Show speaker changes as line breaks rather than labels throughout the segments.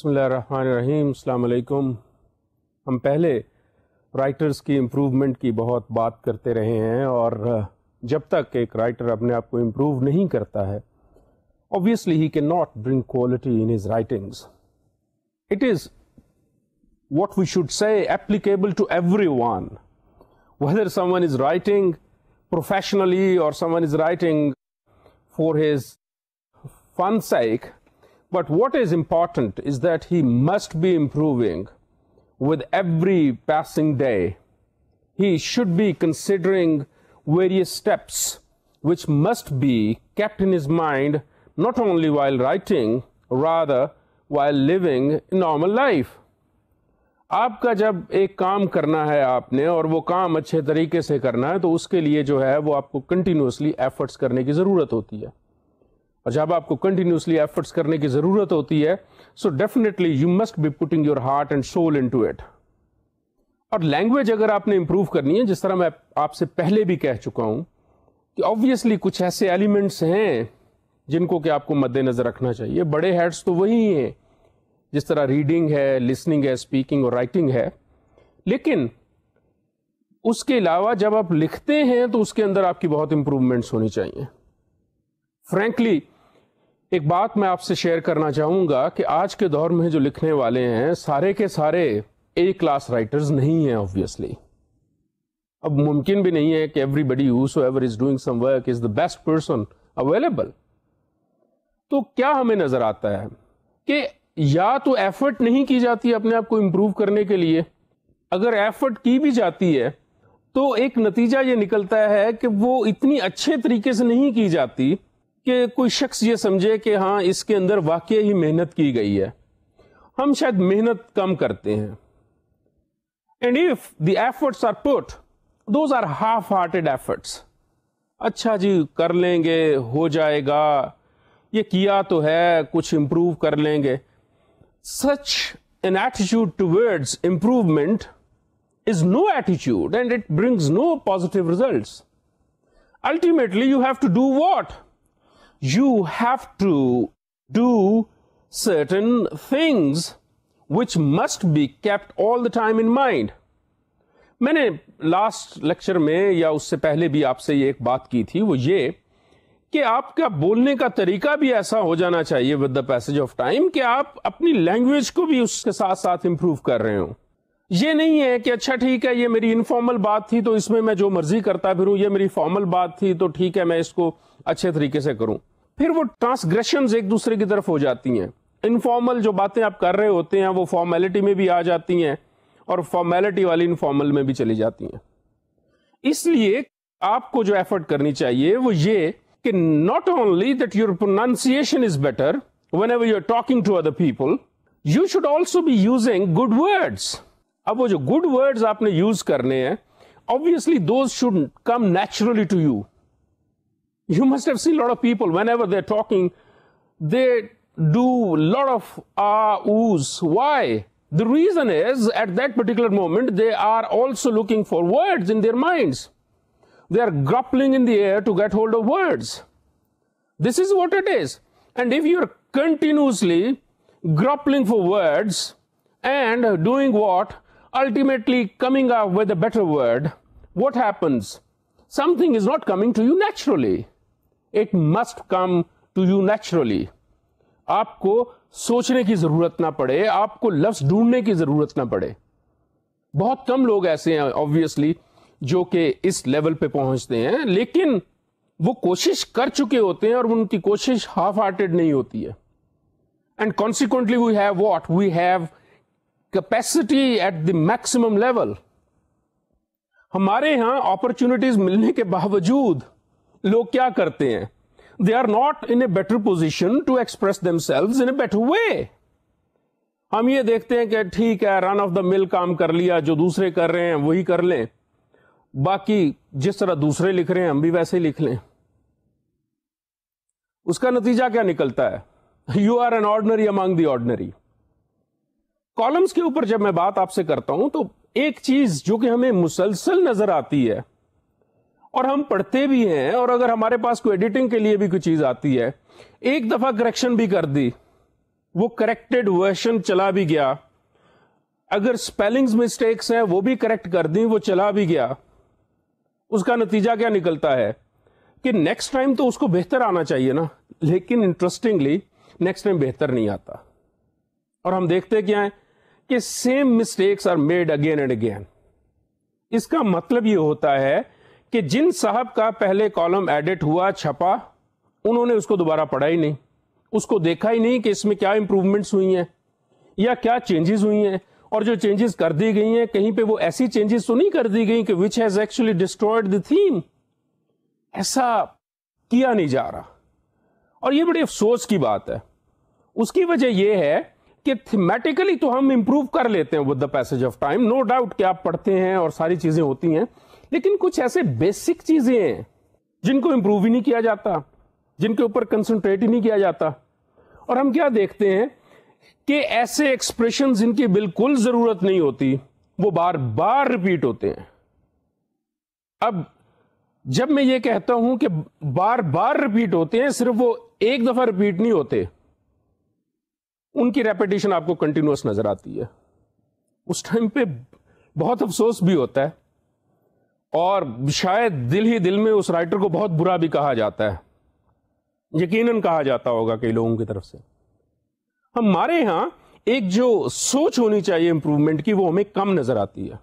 بسم اللہ الرحمن الرحیم. السلام علیکم. ہم پہلے رائٹرز کی امپروومنٹ کی بہت بات کرتے رہے ہیں، اور جب تک ایک رائٹر اپنے آپ کو امپروو نہیں کرتا ہے obviously he cannot bring quality in his writings. It is what we should say applicable to everyone, whether someone is writing professionally or someone is writing for his fun sake. But what is important is that he must be improving with every passing day. He should be considering various steps which must be kept in his mind, not only while writing, rather while living a normal life. آپ کا جب ایک کام کرنا ہے آپ نے، اور وہ کام اچھے طریقے سے کرنا ہے، تو اس کے لیے جو ہے وہ آپ کو کنٹینیوسلی ایفرٹس کرنے کی ضرورت ہوتی ہے. اور جب آپ کو کنٹینیوسلی ایفرٹس کرنے کی ضرورت ہوتی ہے، so definitely you must be putting your heart and soul into it. اور لینگویج اگر آپ نے امپروو کرنی ہے، جس طرح میں آپ سے پہلے بھی کہہ چکا ہوں کہ آبویسلی کچھ ایسے ایلیمنٹس ہیں جن کو کہ آپ کو مد نظر رکھنا چاہیے. بڑے ہیڈس تو وہی ہیں، جس طرح ریڈنگ ہے، لسننگ ہے، اسپیکنگ اور رائٹنگ ہے. لیکن اس کے علاوہ جب آپ لکھتے ہیں تو اس کے اندر آپ کی بہت امپروومنٹس ہونی چاہیے. فرینکلی ایک بات میں آپ سے شیئر کرنا چاہوں گا کہ آج کے دور میں جو لکھنے والے ہیں سارے کے سارے اے کلاس رائٹرز نہیں ہیں. آبویسلی اب ممکن بھی نہیں ہے کہ everybody whosoever is doing some work is the best person available. تو کیا ہمیں نظر آتا ہے کہ یا تو ایفرٹ نہیں کی جاتی اپنے آپ کو امپروو کرنے کے لیے، اگر ایفرٹ کی بھی جاتی ہے تو ایک نتیجہ یہ نکلتا ہے کہ وہ اتنی اچھے طریقے سے نہیں کی جاتی کہ کوئی شخص یہ سمجھے کہ ہاں اس کے اندر واقعی ہی محنت کی گئی ہے. ہم شاید محنت کم کرتے ہیں. And if the efforts are put, those are half hearted efforts. اچھا جی کر لیں گے، ہو جائے گا، یہ کیا تو ہے، کچھ امپروو کر لیں گے. Such an attitude towards improvement is no attitude and it brings no positive results. Ultimately, you have to do what? You have to do certain things which must be kept all the time in mind. میں نے last lecture میں یا اس سے پہلے بھی آپ سے یہ ایک بات کی تھی، وہ یہ کہ آپ کا بولنے کا طریقہ بھی ایسا ہو جانا چاہیے with the passage of time کہ آپ اپنی لینگویج کو بھی اس کے ساتھ ساتھ امپروو کر رہے ہوں. یہ نہیں ہے کہ اچھا ٹھیک ہے یہ میری انفارمل بات تھی تو اس میں جو مرضی کرتا پھروں، یہ میری فارمل بات تھی تو ٹھیک ہے میں اس کو اچھے طریقے سے کروں. پھر وہ ٹرانسگریشنز ایک دوسرے کی طرف ہو جاتی ہیں. انفارمل جو باتیں آپ کر رہے ہوتے ہیں وہ فارمیلٹی میں بھی آ جاتی ہیں، اور فارمیلٹی والی انفارمل میں بھی چلی جاتی ہیں. اس لیے آپ کو جو ایفرٹ کرنی چاہیے وہ یہ کہ not only that your pronunciation is better whenever you're talking to other people, you should also be using good words. اب وہ جو گڈ ورڈز آپ نے یوز کرنے ہیں obviously those should come naturally to you. You must have seen a lot of people whenever they're talking they do a lot of oohs. Why? The reason is at that particular moment they are also looking for words in their minds. They are grappling in the air to get hold of words. This is what it is. And if you're continuously grappling for words and doing what? Ultimately coming up with a better word, what happens? Something is not coming to you naturally. It must come to you naturally. آپ کو سوچنے کی ضرورت نہ پڑے، آپ کو لفظ ڈھونڈنے کی ضرورت نہ پڑے. بہت کم لوگ ایسے ہیں obviously جو کہ اس لیول پہ پہنچتے ہیں، لیکن وہ کوشش کر چکے ہوتے ہیں اور ان کی کوشش ہاف ہارٹیڈ نہیں ہوتی ہے. And consequently we have what? We have capacity at the maximum level. ہمارے ہاں اپرچونٹیز ملنے کے باوجود لوگ کیا کرتے ہیں؟ They are not in a better position to express themselves in a better way. ہم یہ دیکھتے ہیں کہ ٹھیک ہے رن آف دا مل کام کر لیا، جو دوسرے کر رہے ہیں وہی کر لیں، باقی جس طرح دوسرے لکھ رہے ہیں ہم بھی ویسے ہی لکھ لیں. اس کا نتیجہ کیا نکلتا ہے؟ You are an ordinary among the ordinary. Columns کے اوپر جب میں بات آپ سے کرتا ہوں تو ایک چیز جو کہ ہمیں مسلسل نظر آتی ہے اور ہم پڑھتے بھی ہیں، اور اگر ہمارے پاس کوئی ایڈیٹنگ کے لیے بھی کوئی چیز آتی ہے، ایک دفعہ کریکشن بھی کر دی وہ کریکٹڈ ورژن چلا بھی گیا, اگر اسپیلنگز مسٹیکس ہیں وہ بھی کریکٹ کر دیں, وہ چلا بھی گیا, اس کا نتیجہ کیا نکلتا ہے کہ نیکسٹ ٹائم تو اس کو بہتر آنا چاہیے نا, لیکن انٹرسٹنگلی نیکسٹ ٹائم بہتر نہیں آتا. اور ہم دیکھتے کیا ہیں کہ same mistakes are made again and again. اس کا مطلب یہ ہوتا ہے کہ جن صاحب کا پہلے کالم ایڈٹ ہوا, چھپا, انہوں نے اس کو دوبارہ پڑھا ہی نہیں, اس کو دیکھا ہی نہیں کہ اس میں کیا امپروومنٹس ہوئی ہیں یا کیا چینجز ہوئی ہیں, اور جو چینجز کر دی گئی ہیں کہیں پہ وہ ایسی چینجز تو نہیں کر دی گئی کہ which has actually destroyed the theme. ایسا کیا نہیں جا رہا, اور یہ بڑے افسوس کی بات ہے. اس کی وجہ یہ ہے کہ تھیمیٹیکلی تو ہم امپروو کر لیتے ہیں with the passage of time, no doubt کہ آپ پڑھتے ہیں اور ساری چیزیں ہوتی ہیں, لیکن کچھ ایسے بیسک چیزیں ہیں جن کو امپروو ہی نہیں کیا جاتا, جن کے اوپر کنسنٹریٹ ہی نہیں کیا جاتا. اور ہم کیا دیکھتے ہیں کہ ایسے ایکسپریشن جن کی بالکل ضرورت نہیں ہوتی وہ بار بار ریپیٹ ہوتے ہیں. اب جب میں یہ کہتا ہوں کہ بار بار ریپیٹ ہوتے ہیں, صرف وہ ایک دفعہ ریپیٹ نہیں ہوتے, ان کی ریپیٹیشن آپ کو کنٹینیوس نظر آتی ہے. اس ٹائم پہ بہت افسوس بھی ہوتا ہے, اور شاید دل ہی دل میں اس رائٹر کو بہت برا بھی کہا جاتا ہے, یقیناً کہا جاتا ہوگا کئی لوگوں کی طرف سے. ہمارے ہاں ایک جو سوچ ہونی چاہیے امپروومنٹ کی, وہ ہمیں کم نظر آتی ہے.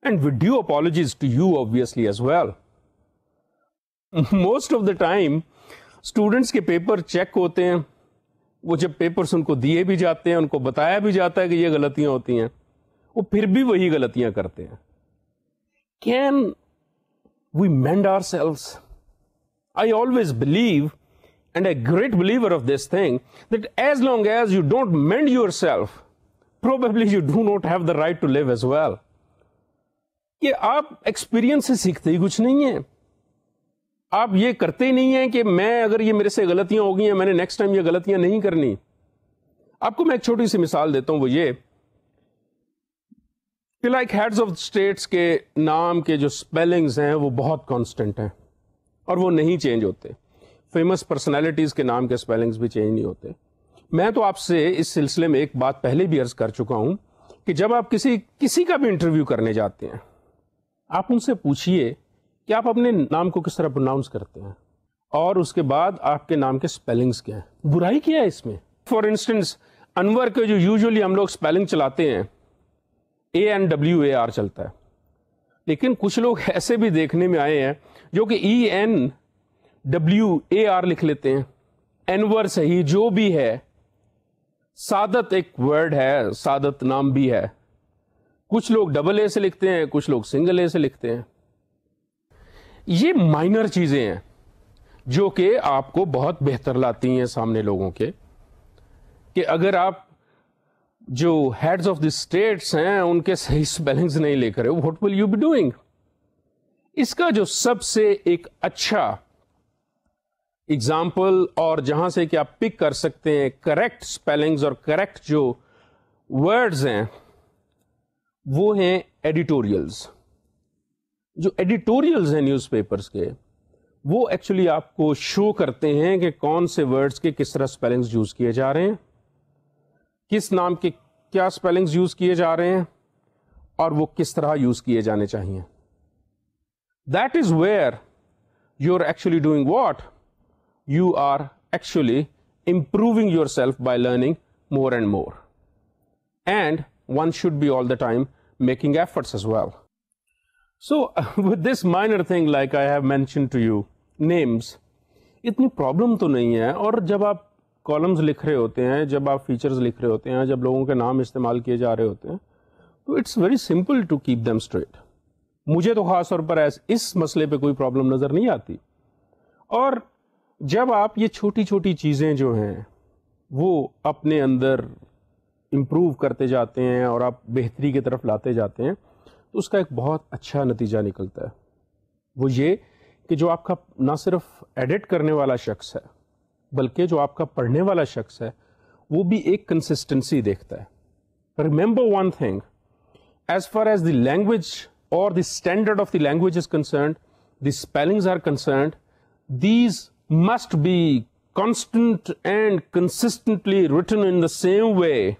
And we do apologies to you obviously as well. Most of the time students کے پیپر چیک ہوتے ہیں, وہ جب پیپرس ان کو دیے بھی جاتے ہیں, ان کو بتایا بھی جاتا ہے کہ یہ غلطیاں ہوتی ہیں, وہ پھر بھی وہی غلطیاں کرتے ہیں. Can we mend ourselves? I always believe, and a great believer of this thing, that as long as you don't mend yourself, probably you do not have the right to live as well. کہ آپ experience سے سیکھتے ہی کچھ نہیں ہیں, آپ یہ کرتے ہی نہیں ہیں کہ میں اگر یہ میرے سے غلطیاں ہو گئی ہیں, میں نے نیکسٹ ٹائم یہ غلطیاں نہیں کرنی. آپ کو میں ایک چھوٹی سی مثال دیتا ہوں, وہ یہ کہ لائک ہیڈز آف اسٹیٹس کے نام کے جو اسپیلنگز ہیں وہ بہت کانسٹنٹ ہیں اور وہ نہیں چینج ہوتے. فیمس پرسنالٹیز کے نام کے اسپیلنگز بھی چینج نہیں ہوتے. میں تو آپ سے اس سلسلے میں ایک بات پہلے بھی عرض کر چکا ہوں کہ جب آپ کسی کا بھی انٹرویو کرنے جاتے ہیں, آپ ان سے پوچھئے کہ آپ اپنے نام کو کس طرح پروناؤنس کرتے ہیں, اور اس کے بعد آپ کے نام کے اسپیلنگز کیا ہیں. برائی کیا ہے اس میں؟ فار انسٹنس انور کے جو یوزلی ہم لوگ اسپیلنگ چلاتے ہیں, ANWAR چلتا ہے, لیکن کچھ لوگ ایسے بھی دیکھنے میں آئے ہیں جو کہ ENWAR لکھ لیتے ہیں. انور صحیح جو بھی ہے, سعادت ایک ورڈ ہے, سعادت نام بھی ہے, کچھ لوگ ڈبل اے سے لکھتے ہیں, کچھ لوگ سنگل اے سے لکھتے ہیں. یہ مائنر چیزیں ہیں جو کہ آپ کو بہت بہتر لاتی ہیں سامنے لوگوں کے, کہ اگر آپ جو ہیڈز آف دی اسٹیٹس ہیں ان کے صحیح اسپیلنگز نہیں لے کر, what will you be doing. اس کا جو سب سے ایک اچھا اگزامپل اور جہاں سے کہ آپ پک کر سکتے ہیں کریکٹ اسپیلنگز اور کریکٹ جو ورڈز ہیں, وہ ہیں ایڈیٹوریلز. جو ایڈیٹوریلز ہیں نیوز پیپرز کے, وہ ایکچولی آپ کو شو کرتے ہیں کہ کون سے ورڈز کے کس طرح اسپیلنگز یوز کیے جا رہے ہیں, کس نام کے کیا اسپیلنگز یوز کیے جا رہے ہیں, اور وہ کس طرح یوز کیے جانے چاہیے. That is where you're actually doing what? You are actually improving yourself by learning more and more. And one should be all the time making efforts as well. So with this minor thing like I have mentioned to you, names, اتنی problem تو نہیں ہے. اور جب آپ columns لکھ رہے ہوتے ہیں, جب آپ فیچرز لکھ رہے ہوتے ہیں, جب لوگوں کے نام استعمال کیے جا رہے ہوتے ہیں, تو it's very simple to keep them straight. مجھے تو خاص طور پر اس مسئلے پہ کوئی پرابلم نظر نہیں آتی. اور جب آپ یہ چھوٹی چھوٹی چیزیں جو ہیں وہ اپنے اندر امپروو کرتے جاتے ہیں اور آپ بہتری کی طرف لاتے جاتے ہیں, تو اس کا ایک بہت اچھا نتیجہ نکلتا ہے. وہ یہ کہ جو آپ کا نہ صرف ایڈٹ کرنے والا شخص ہے, بلکہ جو آپ کا پڑھنے والا شخص ہے, وہ بھی ایک کنسسٹنسی دیکھتا ہے. Remember one thing, as far as the language or the standard of the language is concerned, the spellings are concerned, these must be constant and consistently written in the same way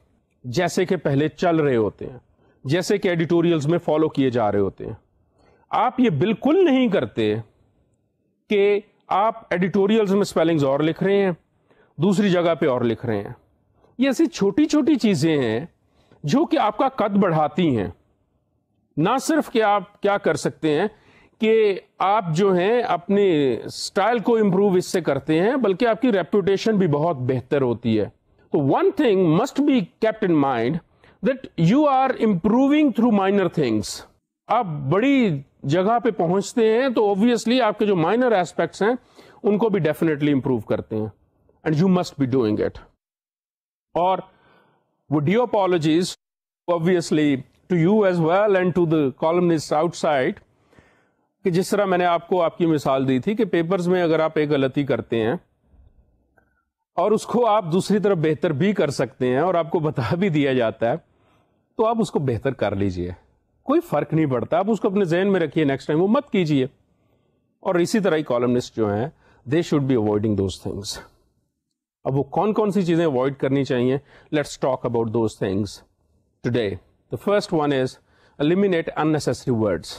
جیسے کہ پہلے چل رہے ہوتے ہیں, جیسے کہ editorials میں فالو کیے جا رہے ہوتے ہیں. آپ یہ بالکل نہیں کرتے کہ آپ ایڈیٹوریلز میں سپیلنگز اور لکھ رہے ہیں, دوسری جگہ پہ اور لکھ رہے ہیں. یہ ایسی چھوٹی چھوٹی چیزیں ہیں جو کہ آپ کا قد بڑھاتی ہیں. نہ صرف کہ آپ کیا کر سکتے ہیں کہ آپ جو ہیں اپنے اسٹائل کو امپروو اس سے کرتے ہیں, بلکہ آپ کی ریپوٹیشن بھی بہت بہتر ہوتی ہے. تو one thing must be kept in mind that you are improving through minor things. آپ بڑی جگہ پہ پہنچتے ہیں تو اوبویسلی آپ کے جو مائنر ایسپیکٹس ہیں ان کو بھی ڈیفینیٹلی امپروو کرتے ہیں, and you must be doing it. اور with due apologies obviously to you as well and to the columnists outside, کہ جس طرح میں نے آپ کو آپ کی مثال دی تھی کہ پیپرز میں اگر آپ ایک غلطی کرتے ہیں اور اس کو آپ دوسری طرف بہتر بھی کر سکتے ہیں اور آپ کو بتا بھی دیا جاتا ہے تو آپ اس کو بہتر کر لیجئے, کوئی فرق نہیں پڑتا. آپ اس کو اپنے ذہن میں رکھیے, نیکسٹ ٹائم وہ مت کیجئے. اور اسی طرح ہی کالمنسٹ جو ہیں they should be avoiding those things. اب وہ کون کون سی چیزیں اوائڈ کرنی چاہیے, let's talk about those things today. The first one is eliminate unnecessary words.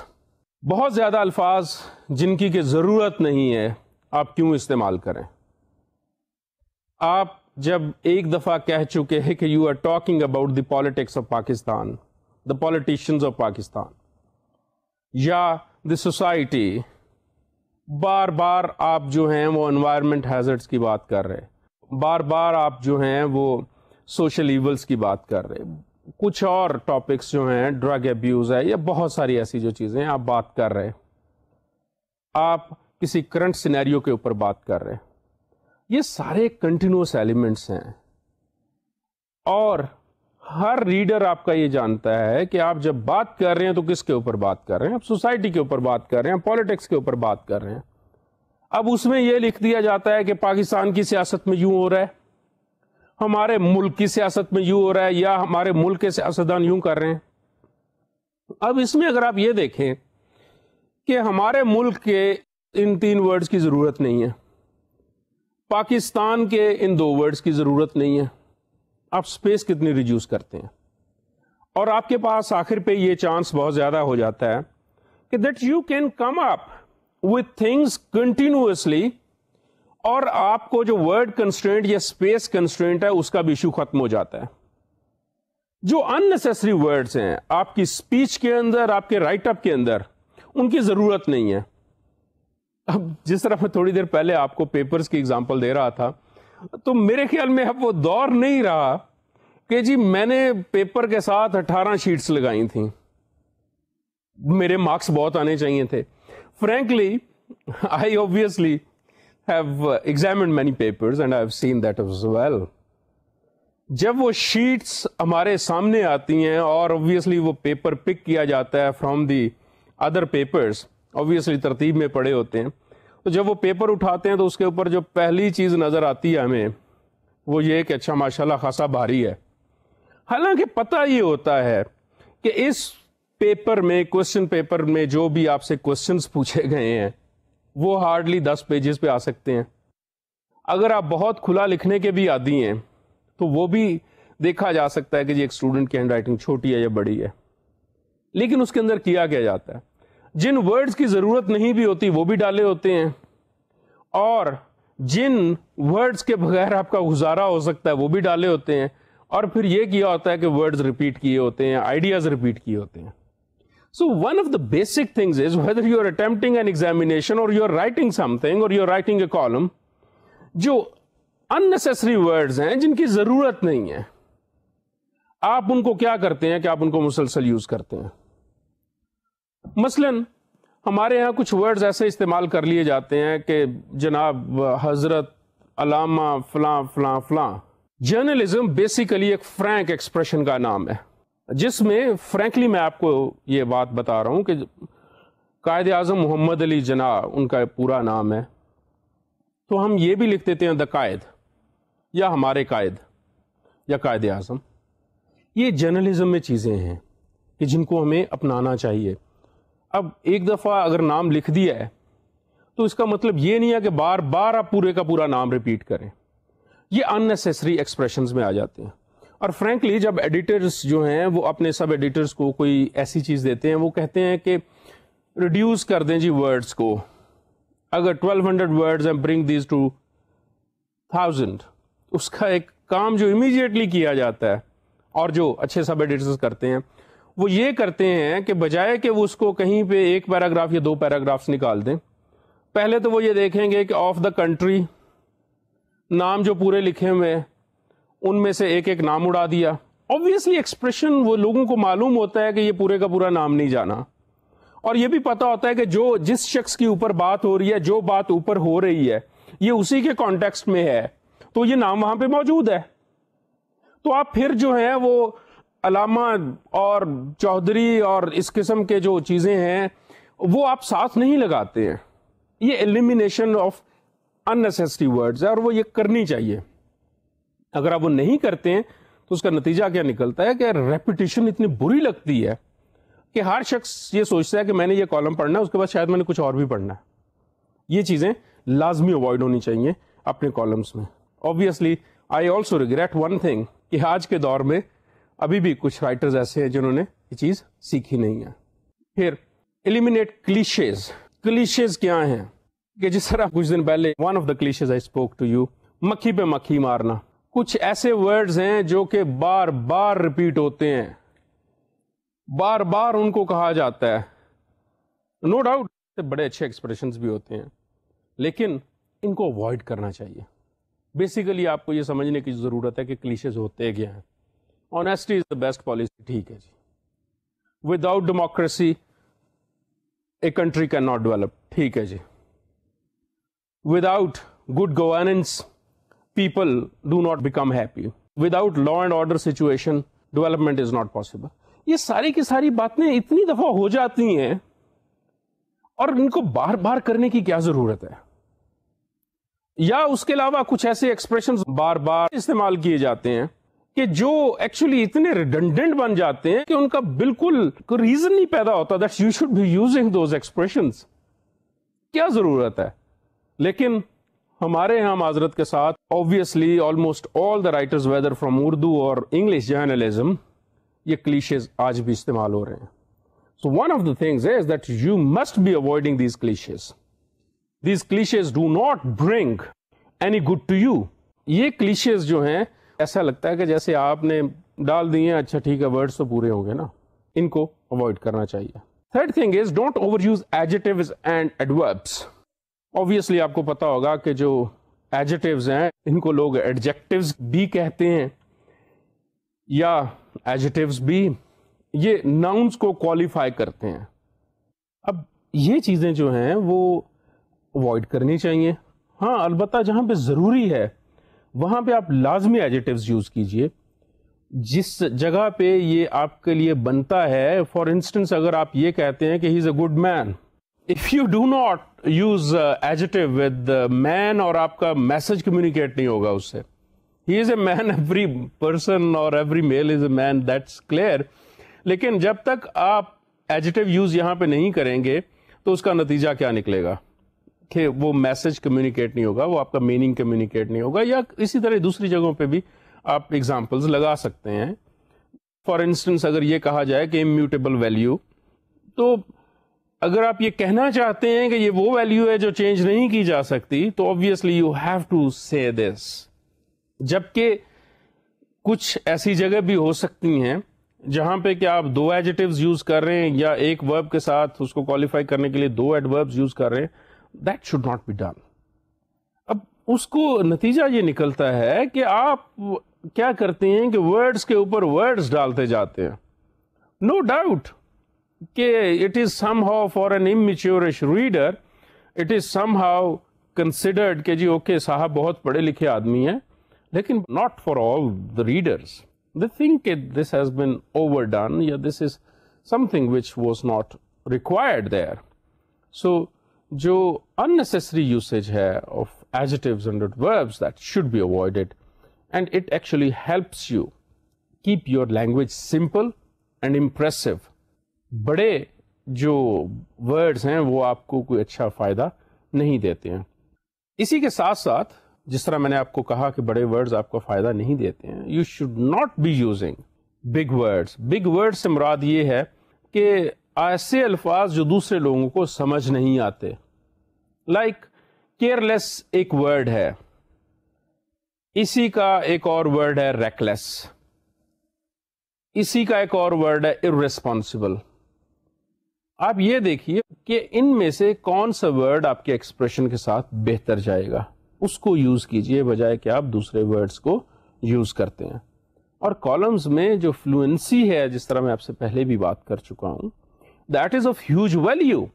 بہت زیادہ الفاظ جن کی کہ ضرورت نہیں ہے آپ کیوں استعمال کریں. آپ جب ایک دفعہ کہہ چکے ہیں کہ you are talking about the politics of Pakistan, the politicians of Pakistan یا دی سوسائٹی, بار بار آپ جو ہیں وہ انوائرمنٹ ہیزرڈس کی بات کر رہے, بار بار آپ جو ہیں وہ سوشل ایولز کی بات کر رہے, کچھ اور ٹاپکس جو ہیں ڈرگ ایبیوز ہے یا بہت ساری ایسی جو چیزیں آپ بات کر رہے, آپ کسی کرنٹ سینیریو کے اوپر بات کر رہے, یہ سارے کنٹینیوس ایلیمنٹس ہیں. اور ہر ریڈر آپ کا یہ جانتا ہے کہ آپ جب بات کر رہے ہیں تو کس کے اوپر بات کر رہے ہیں, آپ سوسائٹی کے اوپر بات کر رہے ہیں, پالیٹکس کے اوپر بات کر رہے ہیں. اب اس میں یہ لکھ دیا جاتا ہے کہ پاکستان کی سیاست میں یوں ہو رہا ہے, ہمارے ملک کی سیاست میں یوں ہو رہا ہے, یا ہمارے ملک کے سیاستدان یوں کر رہے ہیں. اب اس میں اگر آپ یہ دیکھیں کہ ہمارے ملک کے ان 3 ورڈز کی ضرورت نہیں ہے, پاکستان کے ان 2 ورڈز کی ضرورت نہیں ہے, آپ سپیس کتنی ریڈیوس کرتے ہیں. اور آپ کے پاس آخر پہ یہ چانس بہت زیادہ ہو جاتا ہے کہ that you can come up with things continuously, اور آپ کو جو ورڈ کنسٹرینٹ یا اسپیس کنسٹرینٹ ہے اس کا بھی ایشو ختم ہو جاتا ہے. جو اننیسیسری ورڈز ہیں آپ کی اسپیچ کے اندر, آپ کے رائٹ اپ کے اندر, ان کی ضرورت نہیں ہے. اب جس طرح میں تھوڑی دیر پہلے آپ کو پیپرز کی اگزامپل دے رہا تھا, تو میرے خیال میں اب وہ دور نہیں رہا کہ جی میں نے پیپر کے ساتھ 18 شیٹس لگائی تھیں, میرے مارکس بہت آنے چاہیے تھے. Frankly I obviously have examined many papers and I've seen that as well. جب وہ شیٹس ہمارے سامنے آتی ہیں اور obviously وہ پیپر پک کیا جاتا ہے from the other papers, obviously ترتیب میں پڑے ہوتے ہیں, تو جب وہ پیپر اٹھاتے ہیں تو اس کے اوپر جو پہلی چیز نظر آتی ہے ہمیں وہ یہ کہ اچھا ماشاءاللہ خاصا بھاری ہے. حالانکہ پتہ یہ ہوتا ہے کہ اس پیپر میں, کوشچن پیپر میں جو بھی آپ سے کوشچنس پوچھے گئے ہیں وہ ہارڈلی 10 پیجز پہ آ سکتے ہیں. اگر آپ بہت کھلا لکھنے کے بھی عادی ہیں تو وہ بھی دیکھا جا سکتا ہے کہ جی ایک اسٹوڈنٹ کی ہینڈ رائٹنگ چھوٹی ہے یا بڑی ہے, لیکن اس کے اندر کیا جاتا ہے, جن ورڈز کی ضرورت نہیں بھی ہوتی وہ بھی ڈالے ہوتے ہیں, اور جن ورڈز کے بغیر آپ کا گزارا ہو سکتا ہے وہ بھی ڈالے ہوتے ہیں, اور پھر یہ کیا ہوتا ہے کہ ورڈز ریپیٹ کیے ہوتے ہیں, آئیڈیاز ریپیٹ کیے ہوتے ہیں. So one of the basic things is whether you are attempting an examination or you are writing something or you are writing a column, جو unnecessary words ہیں جن کی ضرورت نہیں ہے, آپ ان کو کیا کرتے ہیں کہ آپ ان کو مسلسل یوز کرتے ہیں. مثلاً ہمارے ہاں کچھ ورڈز ایسے استعمال کر لیے جاتے ہیں کہ جناب حضرت علامہ فلاں فلاں فلاں. جرنلزم بیسیکلی ایک فرینک ایکسپریشن کا نام ہے, جس میں فرینکلی میں آپ کو یہ بات بتا رہا ہوں کہ قائد اعظم محمد علی جناح ان کا پورا نام ہے, تو ہم یہ بھی لکھ دیتے ہیں دا قائد یا ہمارے قائد یا قائد اعظم. یہ جرنلزم میں چیزیں ہیں کہ جن کو ہمیں اپنانا چاہیے. اب ایک دفعہ اگر نام لکھ دیا ہے تو اس کا مطلب یہ نہیں ہے کہ بار بار آپ پورے کا پورا نام ریپیٹ کریں. یہ اننیسیسری ایکسپریشنز میں آ جاتے ہیں. اور فرینکلی جب ایڈیٹرز جو ہیں وہ اپنے سب ایڈیٹرز کو کوئی ایسی چیز دیتے ہیں, وہ کہتے ہیں کہ ریڈیوس کر دیں جی ورڈز کو, اگر 1200 ورڈز ہیں برنگ دیز ٹو 1000, اس کا ایک کام جو امیڈیٹلی کیا جاتا ہے اور جو اچھے سب ایڈیٹرز کرتے ہیں وہ یہ کرتے ہیں کہ بجائے کہ وہ اس کو کہیں پہ ایک پیراگراف یا 2 پیراگرافس نکال دیں, پہلے تو وہ یہ دیکھیں گے کہ آف دا کنٹری نام جو پورے لکھے ہوئے ان میں سے ایک ایک نام اڑا دیا. obviously ایکسپریشن وہ لوگوں کو معلوم ہوتا ہے کہ یہ پورے کا پورا نام نہیں جانا, اور یہ بھی پتا ہوتا ہے کہ جو جس شخص کی اوپر بات ہو رہی ہے, جو بات اوپر ہو رہی ہے یہ اسی کے کانٹیکسٹ میں ہے, تو یہ نام وہاں پہ موجود ہے. تو آپ پھر جو ہے وہ علامہ اور چودھری اور اس قسم کے جو چیزیں ہیں وہ آپ ساتھ نہیں لگاتے ہیں. یہ ایلیمینیشن آف unnecessary words ہے, اور وہ یہ کرنی چاہیے. اگر آپ وہ نہیں کرتے ہیں تو اس کا نتیجہ کیا نکلتا ہے کہ ریپیٹیشن اتنی بری لگتی ہے کہ ہر شخص یہ سوچتا ہے کہ میں نے یہ کالم پڑھنا ہے, اس کے بعد شاید میں نے کچھ اور بھی پڑھنا ہے. یہ چیزیں لازمی اوائڈ ہونی چاہیے اپنے کالمس میں. Obviously I also regret one thing کہ آج کے دور میں ابھی بھی کچھ رائٹرز ایسے ہیں جنہوں نے یہ چیز سیکھی نہیں ہے. پھر eliminate cliches. cliches کیا ہیں کہ جس طرح کچھ دن پہلے one of the cliches I spoke to you, مکھی پہ مکھی مارنا. کچھ ایسے ورڈز ہیں جو کہ بار بار ریپیٹ ہوتے ہیں, بار بار ان کو کہا جاتا ہے. نو ڈاؤٹ بڑے اچھے ایکسپریشنز بھی ہوتے ہیں, لیکن ان کو اوائڈ کرنا چاہیے. بیسیکلی آپ کو یہ سمجھنے کی ضرورت ہے کہ کلیشز ہوتے کیا ہیں. Honesty is the best policy, ٹھیک ہے جی. Without democracy a country can not develop, ٹھیک ہے جی. Without good governance people do not become happy. Without law and order situation, development is not possible. یہ ساری کی ساری باتیں اتنی دفعہ ہو جاتی ہیں اور ان کو بار بار کرنے کی کیا ضرورت ہے. یا اس کے علاوہ کچھ ایسے ایکسپریشنز بار بار استعمال کیے جاتے ہیں کہ جو ایکچولی اتنے ریڈنڈنٹ بن جاتے ہیں کہ ان کا بالکل کوئی ریزن نہیں پیدا ہوتا that you should be using those expressions. کیا ضرورت ہے. لیکن ہمارے یہاں معذرت کے ساتھ obviously almost all the writers whether from Urdu or English journalism یہ cliches آج بھی استعمال ہو رہے ہیں. So one of the things is that you must be avoiding these cliches. These cliches do not bring any good to you. یہ cliches جو ہیں ایسا لگتا ہے کہ جیسے آپ نے ڈال دیے ہیں, اچھا ٹھیک ہے words تو پورے ہوں گے نا, ان کو avoid کرنا چاہیے. Third thing is don't overuse adjectives and adverbs. Obviously آپ کو پتا ہوگا کہ جو ایڈجیکٹیوز ہیں ان کو لوگ ایڈجیکٹیوز بھی کہتے ہیں یا ایڈجیکٹیوز بھی, یہ ناؤنس کو کوالیفائی کرتے ہیں. اب یہ چیزیں جو ہیں وہ اوائڈ کرنی چاہیے. ہاں البتہ جہاں پہ ضروری ہے وہاں پہ آپ لازمی ایڈجیکٹیوز یوز کیجئے جس جگہ پہ یہ آپ کے لیے بنتا ہے. فار انسٹنس اگر آپ یہ کہتے ہیں کہ he is a good man, if you do not use adjective with man اور آپ کا میسج کمیونیکیٹ نہیں ہوگا اس سے. he is a man, every person or every male is a man, that's clear. لیکن جب تک آپ adjective use یہاں پہ نہیں کریں گے تو اس کا نتیجہ کیا نکلے گا کہ وہ میسج کمیونیکیٹ نہیں ہوگا, وہ آپ کا میننگ کمیونیکیٹ نہیں ہوگا. یا اسی طرح دوسری جگہوں پہ بھی آپ ایگزامپلز لگا سکتے ہیں. فار انسٹنس اگر یہ کہا جائے کہ امیوٹیبل ویلیو, تو اگر آپ یہ کہنا چاہتے ہیں کہ یہ وہ ویلیو ہے جو چینج نہیں کی جا سکتی تو obviously you have to say this. جبکہ کچھ ایسی جگہ بھی ہو سکتی ہیں جہاں پہ کہ آپ 2 ایڈجیکٹیوز یوز کر رہے ہیں یا ایک ورب کے ساتھ اس کو کوالیفائی کرنے کے لیے 2 ایڈوربز یوز کر رہے ہیں. That should not be done. اب اس کو نتیجہ یہ نکلتا ہے کہ آپ کیا کرتے ہیں کہ ورڈز کے اوپر ورڈز ڈالتے جاتے ہیں. No doubt کہ it is somehow for an immature reader it is somehow considered کہ جی اوکے صاحب بہت پڑھے لکھے آدمی ہیں, لیکن not for all the readers. They think that this has been overdone, یا this is something which was not required there. So جو unnecessary usage ہے of adjectives and adverbs that should be avoided, and it actually helps you keep your language simple and impressive. بڑے جو words ہیں وہ آپ کو کوئی اچھا فائدہ نہیں دیتے ہیں. اسی کے ساتھ ساتھ جس طرح میں نے آپ کو کہا کہ بڑے ورڈز آپ کو فائدہ نہیں دیتے ہیں, you should not be using big words. Big word سے مراد یہ ہے کہ ایسے الفاظ جو دوسرے لوگوں کو سمجھ نہیں آتے. لائک کیئرلیس ایک ورڈ ہے, اسی کا ایک اور ورڈ ہے ریکلیس, اسی کا ایک اور ورڈ ہے irresponsible. آپ یہ دیکھیے کہ ان میں سے کون سا ورڈ آپ کے ایکسپریشن کے ساتھ بہتر جائے گا, اس کو یوز کیجئے بجائے کہ آپ دوسرے ورڈز کو یوز کرتے ہیں. اور کالمز میں جو فلوئنسی ہے, جس طرح میں آپ سے پہلے بھی بات کر چکا ہوں, that is of huge value.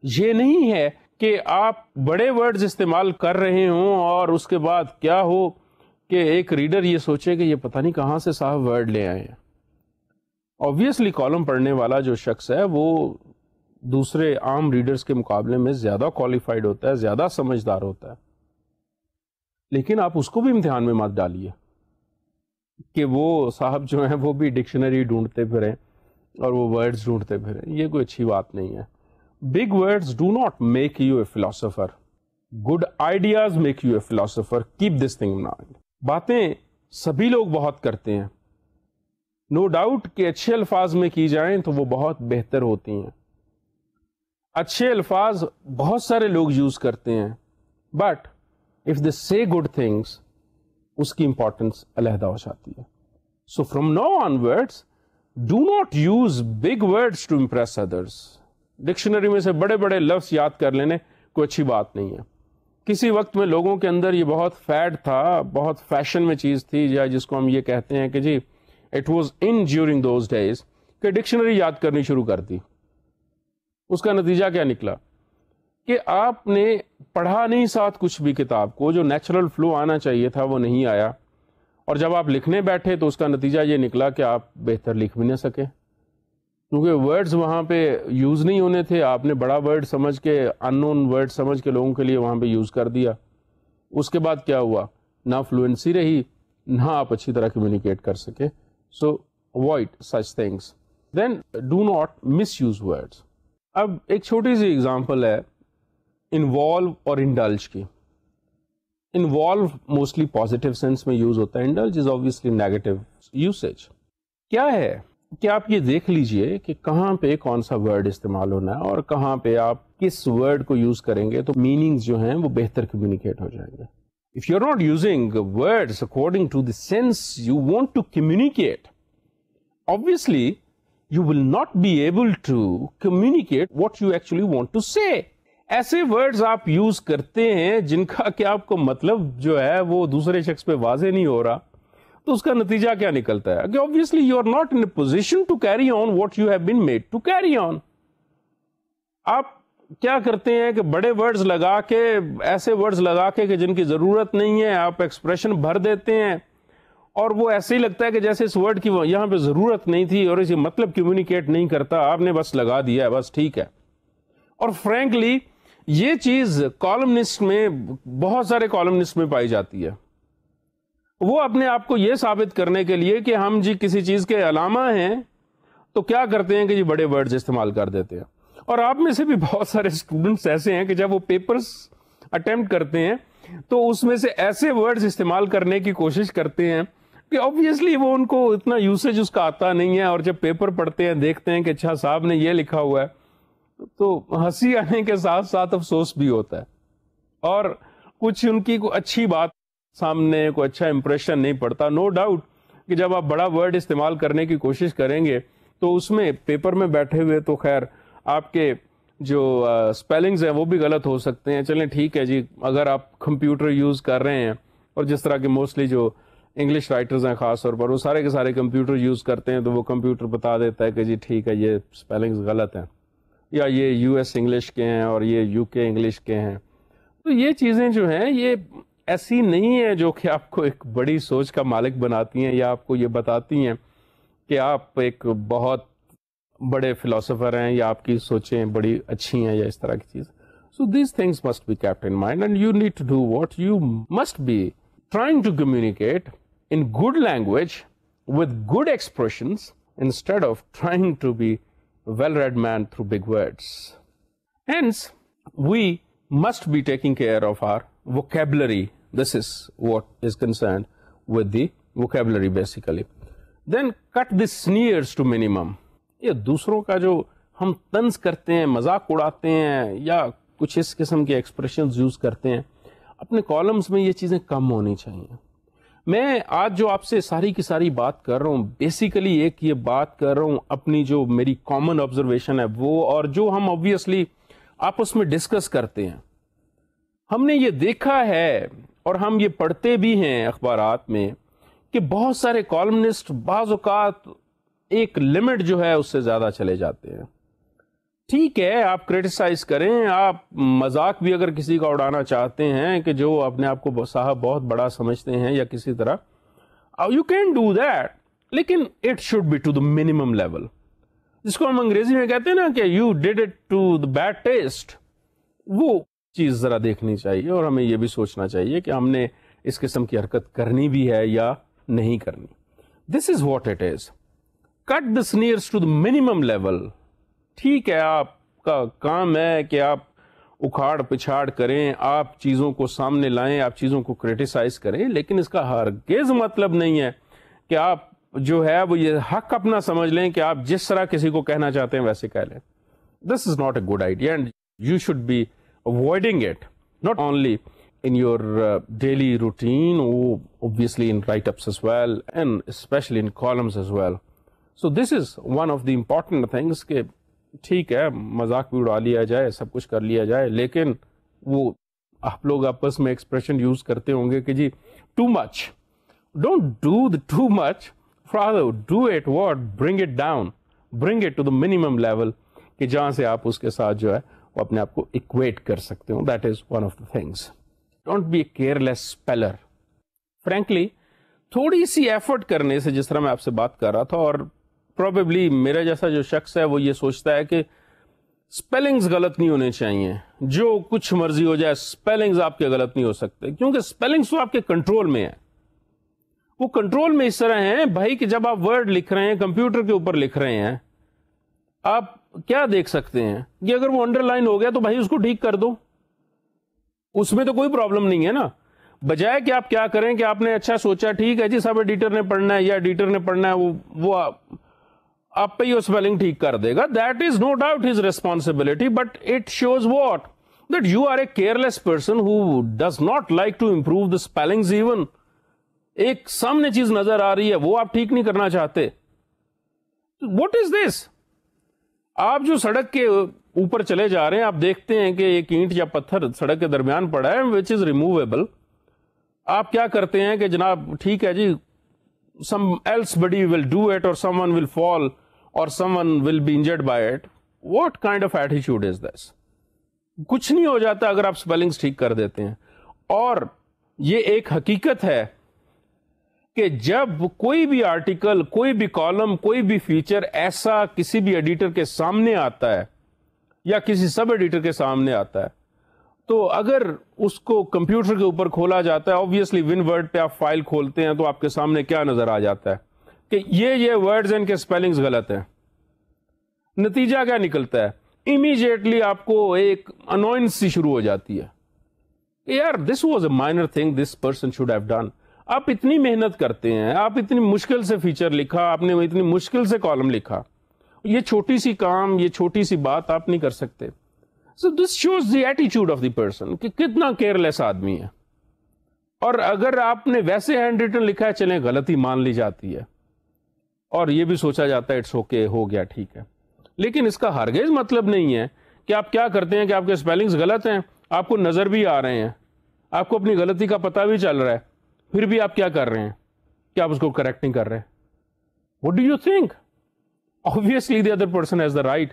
یہ نہیں ہے کہ آپ بڑے ورڈز استعمال کر رہے ہوں اور اس کے بعد کیا ہو کہ ایک ریڈر یہ سوچے کہ یہ پتہ نہیں کہاں سے صاحب ورڈ لے آئے ہیں. آبویسلی کالم پڑھنے والا جو شخص ہے وہ دوسرے عام ریڈرز کے مقابلے میں زیادہ کوالیفائڈ ہوتا ہے, زیادہ سمجھدار ہوتا ہے. لیکن آپ اس کو بھی امتحان میں مت ڈالیے کہ وہ صاحب جو ہیں وہ بھی ڈکشنری ڈھونڈتے پھریں اور وہ ورڈز ڈھونڈتے پھریں. یہ کوئی اچھی بات نہیں ہے. Big words do not make you a philosopher, good ideas make you a philosopher. Keep this thing in mind. باتیں سبھی لوگ بہت کرتے ہیں, نو ڈاؤٹ کہ اچھے الفاظ میں کی جائیں تو وہ بہت بہتر ہوتی ہیں. اچھے الفاظ بہت سارے لوگ یوز کرتے ہیں, بٹ اف دے سے گڈ تھنگس, اس کی امپورٹنس علیحدہ ہو جاتی ہے. So from now on words do not use big words to impress others. Dictionary میں سے بڑے بڑے لفظ یاد کر لینے کوئی اچھی بات نہیں ہے. کسی وقت میں لوگوں کے اندر یہ بہت فیڈ تھا, بہت فیشن میں چیز تھی, یا جس کو ہم یہ کہتے ہیں کہ جی it was in during those days, کہ ڈکشنری یاد کرنی شروع کر دی. اس کا نتیجہ کیا نکلا کہ آپ نے پڑھا نہیں ساتھ کچھ بھی کتاب کو, جو نیچرل فلو آنا چاہیے تھا وہ نہیں آیا, اور جب آپ لکھنے بیٹھے تو اس کا نتیجہ یہ نکلا کہ آپ بہتر لکھ بھی نہ سکے, کیونکہ ورڈز وہاں پہ یوز نہیں ہونے تھے. آپ نے بڑا ورڈ سمجھ کے, ان نون ورڈ سمجھ کے لوگوں کے لیے وہاں پہ یوز کر دیا. اس کے بعد کیا ہوا, نہ فلوئنسی رہی, نہ آپ اچھی طرح کمیونیکیٹ کر سکے. So avoid such things. Then do not misuse words. اب ایک چھوٹی سی اگزامپل ہے انوالو اور انڈلج کی. انوالو موسٹلی پازیٹیو سینس میں یوز ہوتا ہے, indulge is obviously negative usage. کیا ہے کہ آپ یہ دیکھ لیجئے کہ کہاں پہ کون سا ورڈ استعمال ہونا ہے اور کہاں پہ آپ کس ورڈ کو یوز کریں گے تو میننگز جو ہیں وہ بہتر کمیونیکیٹ ہو جائیں گے. If you're not using words according to the sense you want to communicate, obviously you will not be able to communicate what you actually want to say. ایسے words آپ یوز کرتے ہیں جن کا کہ آپ کو مطلب جو ہے وہ دوسرے شخص پہ واضح نہیں ہو رہا, تو اس کا نتیجہ کیا نکلتا ہے کہ obviously you are not in a position to carry on what you have been made to carry on. آپ کیا کرتے ہیں کہ بڑے ورڈز لگا کے, ایسے ورڈز لگا کے کہ جن کی ضرورت نہیں ہے, آپ ایکسپریشن بھر دیتے ہیں, اور وہ ایسے ہی لگتا ہے کہ جیسے اس ورڈ کی یہاں پہ ضرورت نہیں تھی اور اسے مطلب کمیونیکیٹ نہیں کرتا, آپ نے بس لگا دیا ہے, بس ٹھیک ہے. اور فرینکلی یہ چیز کالمنسٹ میں, بہت سارے کالمنسٹ میں پائی جاتی ہے. وہ اپنے آپ کو یہ ثابت کرنے کے لیے کہ ہم جی کسی چیز کے علامہ ہیں تو کیا کرتے ہیں کہ جی بڑے ورڈز استعمال کر دیتے ہیں. اور آپ میں سے بھی بہت سارے اسٹوڈنٹس ایسے ہیں کہ جب وہ پیپرز اٹیمپٹ کرتے ہیں تو اس میں سے ایسے ورڈز استعمال کرنے کی کوشش کرتے ہیں کہ obviously وہ ان کو اتنا یوسیج اس کا آتا نہیں ہے, اور جب پیپر پڑھتے ہیں دیکھتے ہیں کہ اچھا صاحب نے یہ لکھا ہوا ہے تو ہنسی آنے کے ساتھ ساتھ افسوس بھی ہوتا ہے, اور کچھ ان کی کوئی اچھی بات سامنے, کوئی اچھا امپریشن نہیں پڑتا. نو ڈاؤٹ کہ جب آپ بڑا ورڈ استعمال کرنے کی کوشش کریں گے تو اس میں پیپر میں بیٹھے ہوئے تو خیر آپ کے جو اسپیلنگز ہیں وہ بھی غلط ہو سکتے ہیں. چلیں ٹھیک ہے جی, اگر آپ کمپیوٹر یوز کر رہے ہیں, اور جس طرح کے موسٹلی جو انگلش رائٹرز ہیں خاص طور پر وہ سارے کے سارے کمپیوٹر یوز کرتے ہیں, تو وہ کمپیوٹر بتا دیتا ہے کہ جی ٹھیک ہے یہ اسپیلنگز غلط ہیں, یا یہ یو ایس انگلش کے ہیں اور یہ یو کے انگلش کے ہیں. تو یہ چیزیں جو ہیں یہ ایسی نہیں ہے جو کہ آپ کو ایک بڑی سوچ کا مالک بناتی ہیں یا آپ کو یہ بتاتی ہیں کہ آپ ایک بہت بڑے فلاسفر ہیں یا آپ کی سوچیں بڑی اچھی ہیں یا اس طرح کی چیز. So these things must be kept in mind and you need to do what you must be trying to communicate in good language with good expressions instead of trying to be well-read man through big words. Hence, we must be taking care of our vocabulary. This is what is concerned with the vocabulary basically. Then cut the sneers to minimum. یہ دوسروں کا جو ہم طنز کرتے ہیں, مذاق اڑاتے ہیں یا کچھ اس قسم کے ایکسپریشنز یوز کرتے ہیں, اپنے کالمز میں یہ چیزیں کم ہونی چاہیے. میں آج جو آپ سے ساری کی ساری بات کر رہا ہوں, بیسیکلی ایک یہ بات کر رہا ہوں اپنی جو میری کامن آبزرویشن ہے وہ, اور جو ہم آبویسلی آپس میں ڈسکس کرتے ہیں. ہم نے یہ دیکھا ہے اور ہم یہ پڑھتے بھی ہیں اخبارات میں کہ بہت سارے کالمنسٹ بعض اوقات ایک لمٹ جو ہے اس سے زیادہ چلے جاتے ہیں. ٹھیک ہے, آپ کریٹیسائز کریں, آپ مذاق بھی اگر کسی کا اڑانا چاہتے ہیں کہ جو اپنے آپ کو صاحب بہت بڑا سمجھتے ہیں یا کسی طرح, یو کین ڈو دیٹ, لیکن it should be to the minimum level, جس کو ہم انگریزی میں کہتے ہیں نا کہ you did it to the bad taste. وہ چیز ذرا دیکھنی چاہیے اور ہمیں یہ بھی سوچنا چاہیے کہ ہم نے اس قسم کی حرکت کرنی بھی ہے یا نہیں کرنی. This is what it is. Cut the seniors to the minimum level. ٹھیک ہے, آپ کا کام ہے کہ آپ اکھاڑ پچھاڑ کریں, آپ چیزوں کو سامنے لائیں, آپ چیزوں کو کریٹیسائز کریں, لیکن اس کا ہرگز مطلب نہیں ہے کہ آپ جو ہے وہ یہ حق اپنا سمجھ لیں کہ آپ جس طرح کسی کو کہنا چاہتے ہیں ویسے کہہ لیں. This is not a good idea and you should be avoiding it, not only in your daily routine, obviously in write-ups as well, and especially in columns as well. So this is one of the important things کہ ٹھیک ہے مذاق بھی اڑا لیا جائے, سب کچھ کر لیا جائے, لیکن وہ آپ لوگ آپس میں ایکسپریشن یوز کرتے ہوں گے کہ جی too much. Don't do the too much, rather do it what, bring it down, bring it to the minimum level کہ جہاں سے آپ اس کے ساتھ جو ہے وہ اپنے آپ کو اکویٹ کر سکتے ہوں. That is one of the things. Don't be a careless speller. Frankly تھوڑی سی ایفرٹ کرنے سے, جس طرح میں آپ سے بات کر رہا تھا, اور پروبیبلی میرا جیسا جو شخص ہے وہ یہ سوچتا ہے کہ اسپیلنگز غلط نہیں ہونے چاہیے, جو کچھ مرضی ہو جائے اسپیلنگز آپ کے غلط نہیں ہو سکتے, کیونکہ اسپیلنگز تو آپ کے کنٹرول میں ہے. وہ کنٹرول میں اس طرح ہیں بھائی کہ جب آپ ورڈ لکھ رہے ہیں, کمپیوٹر کے اوپر لکھ رہے ہیں, آپ کیا دیکھ سکتے ہیں کہ اگر وہ انڈر لائن ہو گیا تو بھائی اس کو ٹھیک کر دو, اس میں تو کوئی پرابلم نہیں ہے نا. بجائے کہ آپ کیا کریں کہ آپ نے اچھا سوچا ٹھیک ہے جی سب ایڈیٹر نے پڑھنا ہے یا ایڈیٹر نے پڑھنا ہے, وہ آپ پہ یہ اسپیلنگ ٹھیک کر دے گا. That is no doubt his responsibility, but it shows what that you are a careless person who does not like to improve the spellings. Even ایک سامنے چیز نظر آ رہی ہے وہ آپ ٹھیک نہیں کرنا چاہتے. واٹ از دس؟ آپ جو سڑک کے اوپر چلے جا رہے ہیں, آپ دیکھتے ہیں کہ ایک اینٹ یا پتھر سڑک کے درمیان پڑا ہے وچ از ریموویبل. آپ کیا کرتے ہیں کہ جناب ٹھیک ہے جی some else buddy will do it or someone will fall or someone will be injured by it. What kind of ایٹیچیوڈ از دس؟ کچھ نہیں ہو جاتا اگر آپ اسپیلنگس ٹھیک کر دیتے ہیں. اور یہ ایک حقیقت ہے کہ جب کوئی بھی آرٹیکل, کوئی بھی کالم, کوئی بھی فیچر ایسا کسی بھی ایڈیٹر کے سامنے آتا ہے یا کسی سب ایڈیٹر کے سامنے آتا ہے, تو اگر اس کو کمپیوٹر کے اوپر کھولا جاتا ہے, آبویسلی ون ورڈ پہ آپ فائل کھولتے ہیں تو آپ کے سامنے کیا نظر آ جاتا ہے کہ یہ ورڈز ان کے اسپیلنگز غلط ہیں. نتیجہ کیا نکلتا ہے؟ امیجیٹلی آپ کو ایک انوائنس سی شروع ہو جاتی ہے, یار this was a minor thing this person should have done. آپ اتنی محنت کرتے ہیں, آپ اتنی مشکل سے فیچر لکھا, آپ نے اتنی مشکل سے کالم لکھا, یہ چھوٹی سی کام, یہ چھوٹی سی بات آپ نہیں کر سکتے. سو دس شوز دی ایٹیچیوڈ آف دی پرسن کہ کتنا کیئرلیس آدمی ہے. اور اگر آپ نے ویسے ہینڈ ریٹن لکھا ہے, چلیں غلطی مان لی جاتی ہے اور یہ بھی سوچا جاتا ہے اٹس اوکے, ہو گیا ٹھیک ہے. لیکن اس کا ہرگز مطلب نہیں ہے کہ آپ کیا کرتے ہیں کہ آپ کے اسپیلنگز غلط ہیں, آپ کو نظر بھی آ رہے ہیں, آپ کو اپنی غلطی کا پتہ بھی چل رہا ہے, پھر بھی آپ کیا کر رہے ہیں کہ آپ اس کو کریکٹ نہیں کر رہے. What do you think? Obviously the other person has the right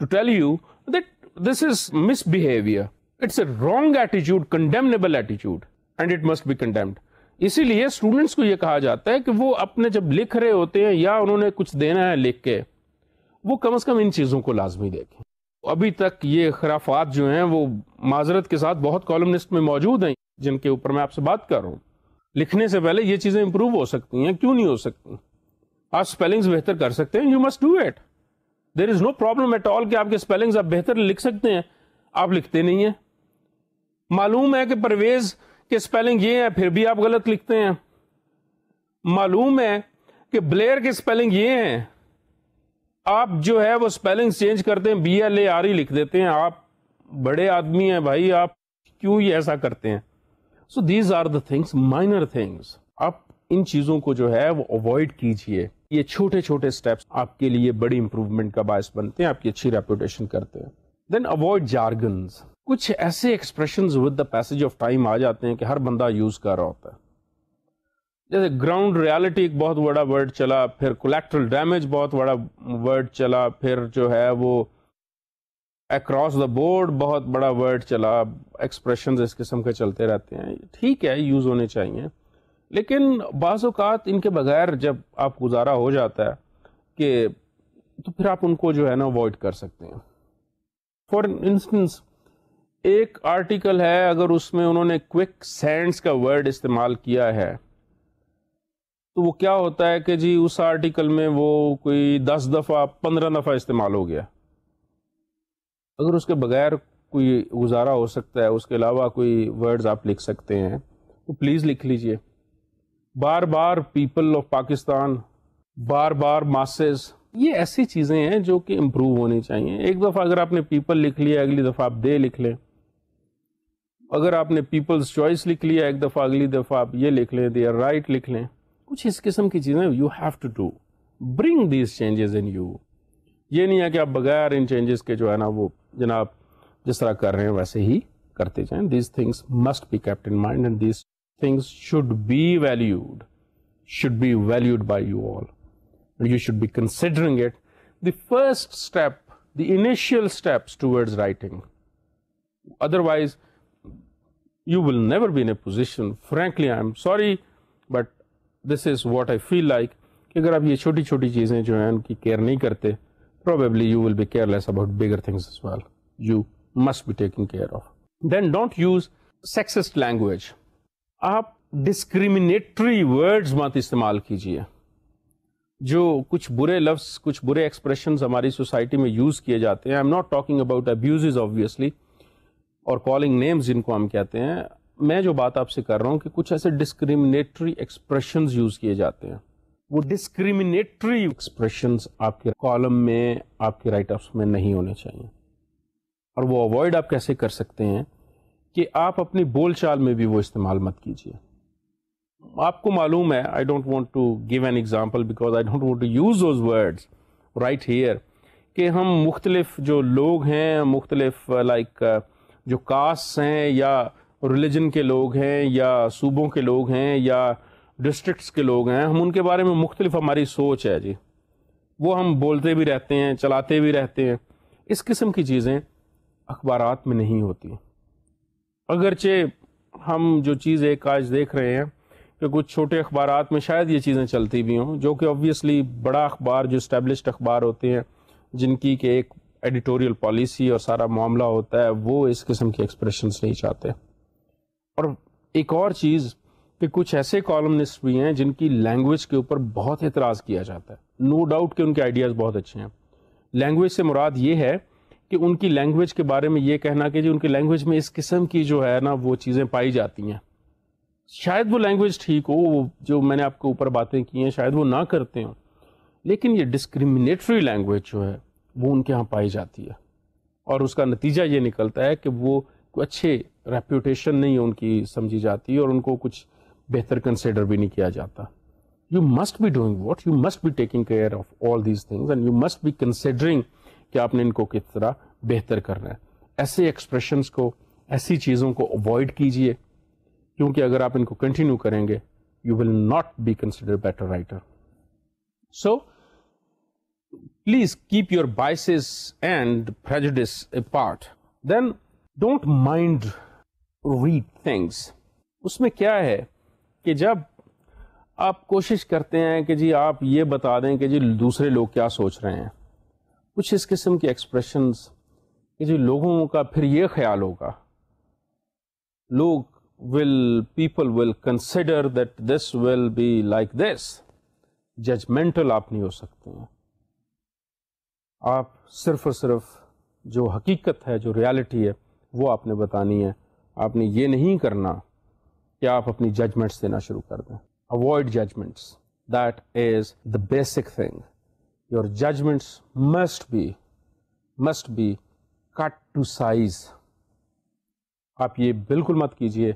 to tell you that this is misbehavior. It's a wrong attitude, condemnable attitude, and it must be condemned. اسی لیے اسٹوڈنٹس کو یہ کہا جاتا ہے کہ وہ اپنے جب لکھ رہے ہوتے ہیں یا انہوں نے کچھ دینا ہے لکھ کے, وہ کم از کم ان چیزوں کو لازمی دیکھیں. ابھی تک یہ خرافات جو ہیں وہ معذرت کے ساتھ بہت کالمنسٹ میں موجود ہیں جن کے اوپر میں آپ سے بات کر رہا ہوں. لکھنے سے پہلے یہ چیزیں امپروو ہو سکتی ہیں, کیوں نہیں ہو سکتی؟ آپ اسپیلنگز بہتر کر سکتے ہیں, you must do it. There is no problem at all کہ آپ کے اسپیلنگز آپ بہتر لکھ سکتے ہیں, آپ لکھتے نہیں ہیں. معلوم ہے کہ پرویز کے اسپیلنگ یہ ہے پھر بھی آپ غلط لکھتے ہیں. معلوم ہے کہ بلیئر کے اسپیلنگ یہ ہیں, آپ جو ہے وہ اسپیلنگ چینج کرتے ہیں, BLARE لکھ دیتے ہیں. آپ بڑے آدمی ہیں بھائی, آپ کیوں یہ ایسا کرتے ہیں؟ So these are the things, minor things. آپ ان چیزوں کو جو ہے وہ اوائڈ کیجئے. یہ چھوٹے چھوٹے اسٹیپس آپ کے لیے بڑی امپروومنٹ کا باعث بنتے ہیں, آپ کی اچھی ریپوٹیشن کرتے ہیں. Then avoid jargons. کچھ ایسے expressions with the passage of time آ جاتے ہیں کہ ہر بندہ یوز کر رہا ہوتا ہے. جیسے گراؤنڈ ریالٹی ایک بہت بڑا ورڈ چلا, پھر کولیکٹرل ڈیمیج بہت بڑا ورڈ چلا, پھر جو ہے وہ اکراس دا بورڈ بہت بڑا ورڈ چلا. ایکسپریشنز اس قسم کے چلتے رہتے ہیں, ٹھیک ہے یوز ہونے چاہیے, لیکن بعض اوقات ان کے بغیر جب آپ گزارا ہو جاتا ہے کہ تو پھر آپ ان کو جو ہے نا اوائڈ کر سکتے ہیں. فار انسٹنس ایک آرٹیکل ہے, اگر اس میں انہوں نے کوئک سینڈز کا ورڈ استعمال کیا ہے تو وہ کیا ہوتا ہے کہ جی اس آرٹیکل میں وہ کوئی 10 دفعہ 15 دفعہ استعمال ہو گیا. اگر اس کے بغیر کوئی گزارا ہو سکتا ہے, اس کے علاوہ کوئی ورڈز آپ لکھ سکتے ہیں تو پلیز لکھ لیجئے. بار بار پیپل آف پاکستان, بار بار ماسز, یہ ایسی چیزیں ہیں جو کہ امپروو ہونی چاہیے. ایک دفعہ اگر آپ نے پیپل لکھ لیا, اگلی دفعہ آپ دے لکھ لیں. اگر آپ نے پیپلز چوائس لکھ لیا, ایک دفعہ اگلی دفعہ آپ یہ لکھ لیں, دے آر رائٹ لکھ لیں. کچھ اس قسم کی چیزیں you have to do, bring these changes in you. یہ نہیں ہے کہ آپ بغیر ان چینجز کے جو ہے نا وہ جناب جس طرح کر رہے ہیں ویسے ہی کرتے جائیں. These things must be kept in mind and these things should be valued by you all, and you should be considering it the first step, the initial steps towards writing. Otherwise you will never be in a position, frankly I'm sorry but this is what I feel like, کہ اگر آپ یہ چھوٹی چھوٹی چیزیں جو ہیں ان کی کیئر نہیں کرتے, probably you will be careless about bigger things as well. You must be taking care of. Then don't use sexist language. آپ ڈسکریمنیٹری ورڈز مت استعمال کیجیے. جو کچھ برے لفظ, کچھ برے ایکسپریشنز ہماری سوسائٹی میں یوز کیے جاتے ہیں, I am not talking about abuses obviously اور کالنگ نیمز جن کو ہم کہتے ہیں. میں جو بات آپ سے کر رہا ہوں کہ کچھ ایسے ڈسکریمنیٹری ایکسپریشنز یوز کیے جاتے ہیں. وہ ڈسکریمنیٹری ایکسپریشنز آپ کے کالم میں, آپ کے رائٹ اپس میں نہیں ہونے چاہیے. اور وہ اوائڈ آپ کیسے کر سکتے ہیں کہ آپ اپنی بول چال میں بھی وہ استعمال مت کیجیے. آپ کو معلوم ہے, I don't want to give an example because I don't want to use those words right here, کہ ہم مختلف جو لوگ ہیں, مختلف لائک جو کاسٹ ہیں یا ریلیجن کے لوگ ہیں یا صوبوں کے لوگ ہیں یا ڈسٹرکٹس کے لوگ ہیں, ہم ان کے بارے میں مختلف ہماری سوچ ہے جی, وہ ہم بولتے بھی رہتے ہیں, چلاتے بھی رہتے ہیں. اس قسم کی چیزیں اخبارات میں نہیں ہوتی. اگرچہ ہم جو چیز ایک آج دیکھ رہے ہیں کہ کچھ چھوٹے اخبارات میں شاید یہ چیزیں چلتی بھی ہوں, جو کہ obviously بڑا اخبار جو اسٹیبلشڈ اخبار ہوتے ہیں جن کی کہ ایک ایڈیٹوریل پالیسی اور سارا معاملہ ہوتا ہے, وہ اس قسم کے ایکسپریشنز نہیں چاہتے. اور ایک اور چیز کہ کچھ ایسے کالمنسٹ بھی ہیں جن کی لینگویج کے اوپر بہت اعتراض کیا جاتا ہے. نو ڈاؤٹ کہ ان کے آئیڈیاز بہت اچھے ہیں. لینگویج سے مراد یہ ہے کہ ان کی لینگویج کے بارے میں یہ کہنا کہ جو ان کی لینگویج میں اس قسم کی جو ہے نا وہ چیزیں پائی جاتی ہیں, شاید وہ لینگویج ٹھیک ہو, وہ جو میں نے آپ کے اوپر باتیں کی ہیں شاید وہ نہ کرتے ہوں, لیکن یہ ڈسکریمنیٹری لینگویج جو ہے وہ ان کے ہاں پائی جاتی ہے. اور اس کا نتیجہ یہ نکلتا ہے کہ وہ کوئی اچھے ریپوٹیشن نہیں ان کی سمجھی جاتی اور ان کو کچھ بہتر کنسیڈر بھی نہیں کیا جاتا. You must be doing what, you must be taking care of all these things and you must be considering کہ آپ نے ان کو کس طرح بہتر کرنا ہے. ایسے ایکسپریشنز کو, ایسی چیزوں کو اوائڈ کیجئے, کیونکہ اگر آپ ان کو کنٹینیو کریں گے you will not be consider better writer. So please keep your biases and prejudice apart. Then don't mind read things. اس میں کیا ہے کہ جب آپ کوشش کرتے ہیں کہ جی آپ یہ بتا دیں کہ جی دوسرے لوگ کیا سوچ رہے ہیں, کچھ اس قسم کی ایکسپریشنز کہ جی لوگوں کا پھر یہ خیال ہوگا, people will consider that this will be like this. Judgmental آپ نہیں ہو سکتے ہیں. آپ صرف اور صرف جو حقیقت ہے, جو ریالٹی ہے, وہ آپ نے بتانی ہے, آپ نے یہ نہیں کرنا کہ آپ اپنی ججمنٹس دینا شروع کر دیں. Avoid judgments. That is the basic thing. Your judgments must be cut to size. آپ یہ بالکل مت کیجئے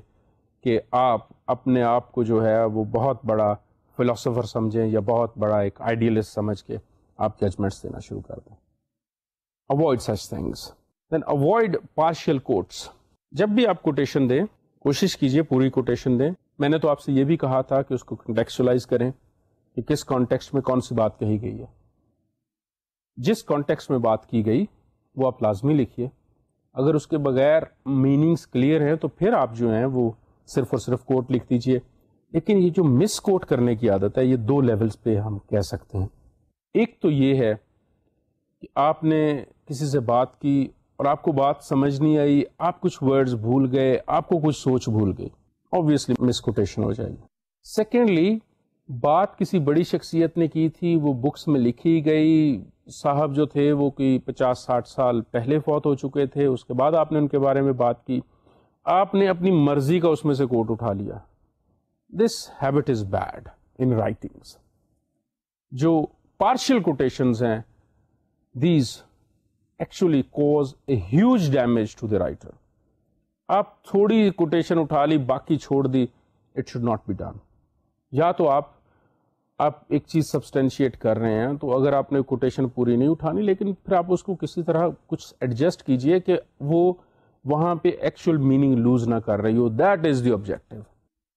کہ آپ اپنے آپ کو جو ہے وہ بہت بڑا فلاسفر سمجھیں یا بہت بڑا ایک آئیڈیلسٹ سمجھ کے آپ ججمنٹس دینا شروع کر دیں. Avoid such things. Then avoid partial quotes. جب بھی آپ کوٹیشن دیں کوشش کیجئے پوری کوٹیشن دیں. میں نے تو آپ سے یہ بھی کہا تھا کہ اس کو کنٹیکسچولائز کریں کہ کس کانٹیکسٹ میں کون سی بات کہی گئی ہے. جس کانٹیکسٹ میں بات کی گئی وہ آپ لازمی لکھیے. اگر اس کے بغیر میننگز کلیئر ہیں تو پھر آپ جو ہیں وہ صرف اور صرف کوٹ لکھ دیجئے. لیکن یہ جو مس کوٹ کرنے کی عادت ہے یہ 2 لیولز پہ ہم کہہ سکتے ہیں. ایک تو یہ ہے کہ آپ نے کسی سے بات کی اور آپ کو بات سمجھ نہیں آئی, آپ کچھ ورڈز بھول گئے, آپ کو کچھ سوچ بھول گئی, obviously مس کوٹیشن ہو جائے گی. سیکنڈلی, بات کسی بڑی شخصیت نے کی تھی, وہ بکس میں لکھی گئی, صاحب جو تھے وہ کوئی 50-60 سال پہلے فوت ہو چکے تھے, اس کے بعد آپ نے ان کے بارے میں بات کی, آپ نے اپنی مرضی کا اس میں سے کوٹ اٹھا لیا. This habit is bad in writings. جو پارشل کوٹیشنز ہیں these actually cause a huge damage to the writer. آپ تھوڑی کوٹیشن اٹھا لی باقی چھوڑ دی, it should not be done. یا تو آپ ایک چیز سبسٹینشیٹ کر رہے ہیں تو اگر آپ نے کوٹیشن پوری نہیں اٹھانی لیکن پھر آپ اس کو کسی طرح کچھ ایڈجسٹ کیجئے کہ وہ وہاں پہ ایکچوئل میننگ لوز نہ کر رہی ہو. دیٹ از دی آبجیکٹو,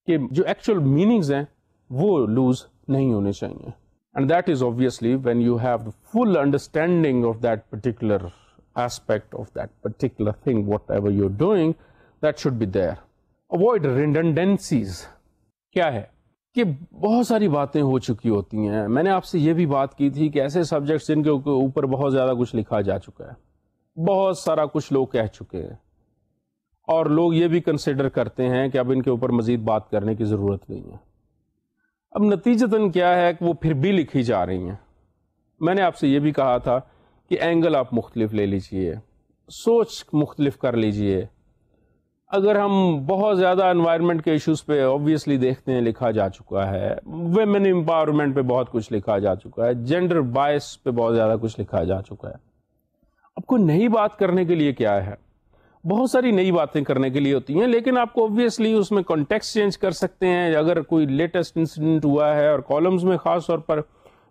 کہ جو ایکچوئل میننگز ہیں وہ لوز نہیں ہونے چاہیے. And that is obviously when you have the full understanding of that particular aspect of that particular thing, whatever you're doing, that should be there. Avoid redundancies. کیا ہے کہ بہت ساری باتیں ہو چکی ہوتی ہیں. میں نے آپ سے یہ بھی بات کی تھی کہ ایسے سبجیکٹس جن کے اوپر بہت زیادہ کچھ لکھا جا چکا ہے, بہت سارا کچھ لوگ کہہ چکے ہیں, اور لوگ یہ بھی کنسیڈر کرتے ہیں کہ اب ان کے اوپر مزید بات کرنے کی ضرورت نہیں ہے. اب نتیجتاً کیا ہے کہ وہ پھر بھی لکھی جا رہی ہیں. میں نے آپ سے یہ بھی کہا تھا کہ اینگل آپ مختلف لے لیجئے, سوچ مختلف کر لیجئے. اگر ہم بہت زیادہ انوائرمنٹ کے ایشوز پہ obviously دیکھتے ہیں لکھا جا چکا ہے, ویمن امپاورمنٹ پہ بہت کچھ لکھا جا چکا ہے, جینڈر بائس پہ بہت زیادہ کچھ لکھا جا چکا ہے. اب کوئی نئی بات کرنے کے لیے کیا ہے, بہت ساری نئی باتیں کرنے کے لیے ہوتی ہیں, لیکن آپ کو obviously اس میں کانٹیکسٹ چینج کر سکتے ہیں. اگر کوئی لیٹسٹ انسیڈنٹ ہوا ہے, اور کالمز میں خاص طور پر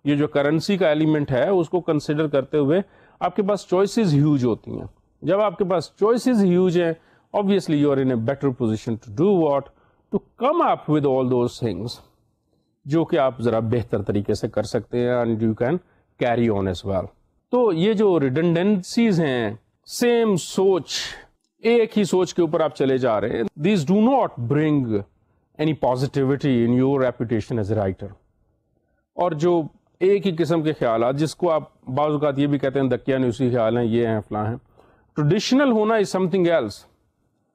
یہ جو کرنسی کا ایلیمنٹ ہے اس کو کنسیڈر کرتے ہوئے آپ کے پاس چوائسیز ہیوج ہوتی ہیں. جب آپ کے پاس چوائسیز ہیوج ہیں, obviously you are in a better position to do what? To come up with all those things جو کہ آپ ذرا بہتر طریقے سے کر سکتے ہیں, and you can carry on as well. تو یہ جو redundancies ہیں, same سوچ, ایک ہی سوچ کے اوپر آپ چلے جا رہے ہیں, these do not bring any positivity in your reputation as a writer. اور جو ایک ہی قسم کے خیالات, جس کو آپ بعض اوقات یہ بھی کہتے ہیں دکیانوسی خیال ہیں, یہ ہیں فلاں ہیں, ٹریڈیشنل ہونا is something else,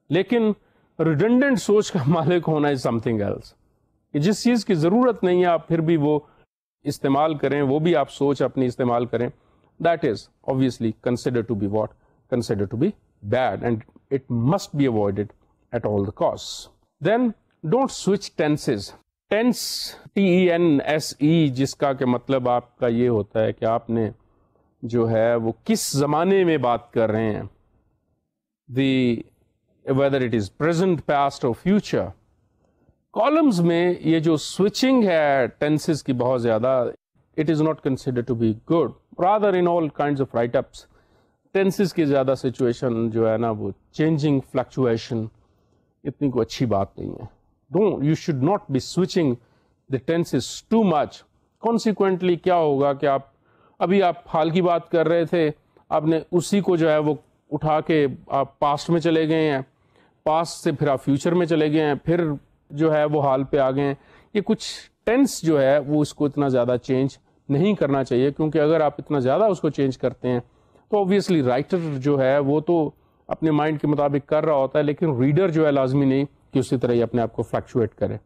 لیکن ریڈنڈنٹ سوچ کا مالک ہونا از سم تھنگ ایلس. جس چیز کی ضرورت نہیں ہے آپ پھر بھی وہ استعمال کریں, وہ بھی آپ سوچ اپنی استعمال کریں. That is obviously considered to be what? Considered to be bad, and it must be avoided at all the costs. Then don't switch tenses. Tense, T-E-N-S-E, جس کا کہ مطلب آپ کا یہ ہوتا ہے کہ آپ نے جو ہے وہ کس زمانے میں بات کر رہے ہیں, whether it is present, past or future. Columns میں یہ جو سوئچنگ ہے ٹینسز کی بہت زیادہ, it is not considered to be good. Rather in all kinds of write-ups, tenses کی زیادہ سچویشن جو ہے نا وہ چینجنگ, فلکچویشن اتنی کوئی اچھی بات نہیں ہے. You should not be switching the tenses too much. Consequently کیا ہوگا کہ ابھی آپ حال کی بات کر رہے تھے, آپ نے اسی کو جو ہے وہ اٹھا کے آپ پاسٹ میں چلے گئے ہیں, پاسٹ سے پھر آپ فیوچر میں چلے گئے ہیں, پھر جو ہے وہ حال پہ آ گئے ہیں. یہ کچھ ٹینس جو ہے وہ اس کو اتنا زیادہ چینج نہیں کرنا چاہیے, کیونکہ اگر آپ اتنا زیادہ اس کو چینج کرتے ہیں تو obviously رائٹر جو ہے وہ تو اپنے مائنڈ کے مطابق کر رہا ہوتا ہے, لیکن ریڈر جو ہے لازمی نہیں کہ اسی طرح ہی اپنے آپ کو فلکچویٹ کرے.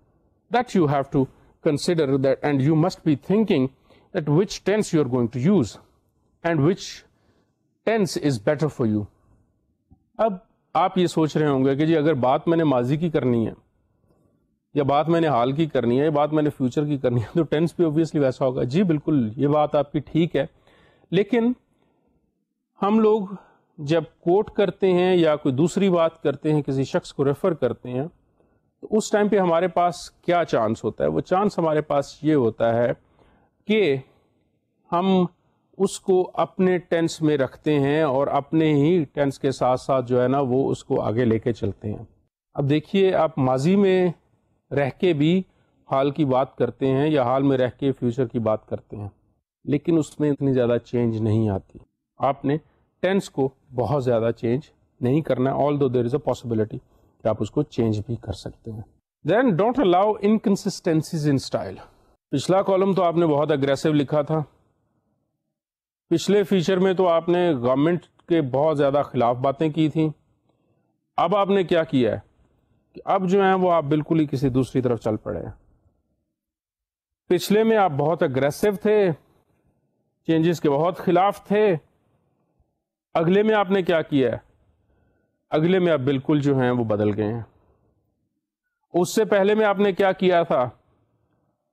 That you have to consider that, and you must be thinking that which tense you are going to use and which tense is better for you. اب آپ یہ سوچ رہے ہوں گے کہ جی اگر بات میں نے ماضی کی کرنی ہے یا بات میں نے حال کی کرنی ہے یا بات میں نے فیوچر کی کرنی ہے تو ٹینس بھی اوبویسلی ویسا ہوگا. جی بالکل یہ بات آپ کی ٹھیک ہے, لیکن ہم لوگ جب کوٹ کرتے ہیں یا کوئی دوسری بات کرتے ہیں, کسی شخص کو ریفر کرتے ہیں, تو اس ٹائم پہ ہمارے پاس کیا چانس ہوتا ہے؟ وہ چانس ہمارے پاس یہ ہوتا ہے کہ ہم اس کو اپنے ٹینس میں رکھتے ہیں اور اپنے ہی ٹینس کے ساتھ ساتھ جو ہے نا وہ اس کو آگے لے کے چلتے ہیں. اب دیکھیے, آپ ماضی میں رہ کے بھی حال کی بات کرتے ہیں یا حال میں رہ کے فیوچر کی بات کرتے ہیں, لیکن اس میں اتنی زیادہ چینج نہیں آتی. آپ نے ٹینس کو بہت زیادہ چینج نہیں کرنا, although there is a possibility کہ آپ اس کو چینج بھی کر سکتے ہیں. Then don't allow inconsistencies in style. پچھلا کالم تو آپ نے بہت اگریسو لکھا تھا. پچھلے فیچر میں تو آپ نے گورنمنٹ کے بہت زیادہ خلاف باتیں کی تھیں. اب آپ نے کیا کیا ہے کہ اب جو ہیں وہ آپ بالکل ہی کسی دوسری طرف چل پڑے ہیں. پچھلے میں آپ بہت اگریسو تھے, چینجز کے بہت خلاف تھے. اگلے میں آپ نے کیا کیا ہے؟ اگلے میں آپ بالکل جو ہیں وہ بدل گئے ہیں. اس سے پہلے میں آپ نے کیا کیا تھا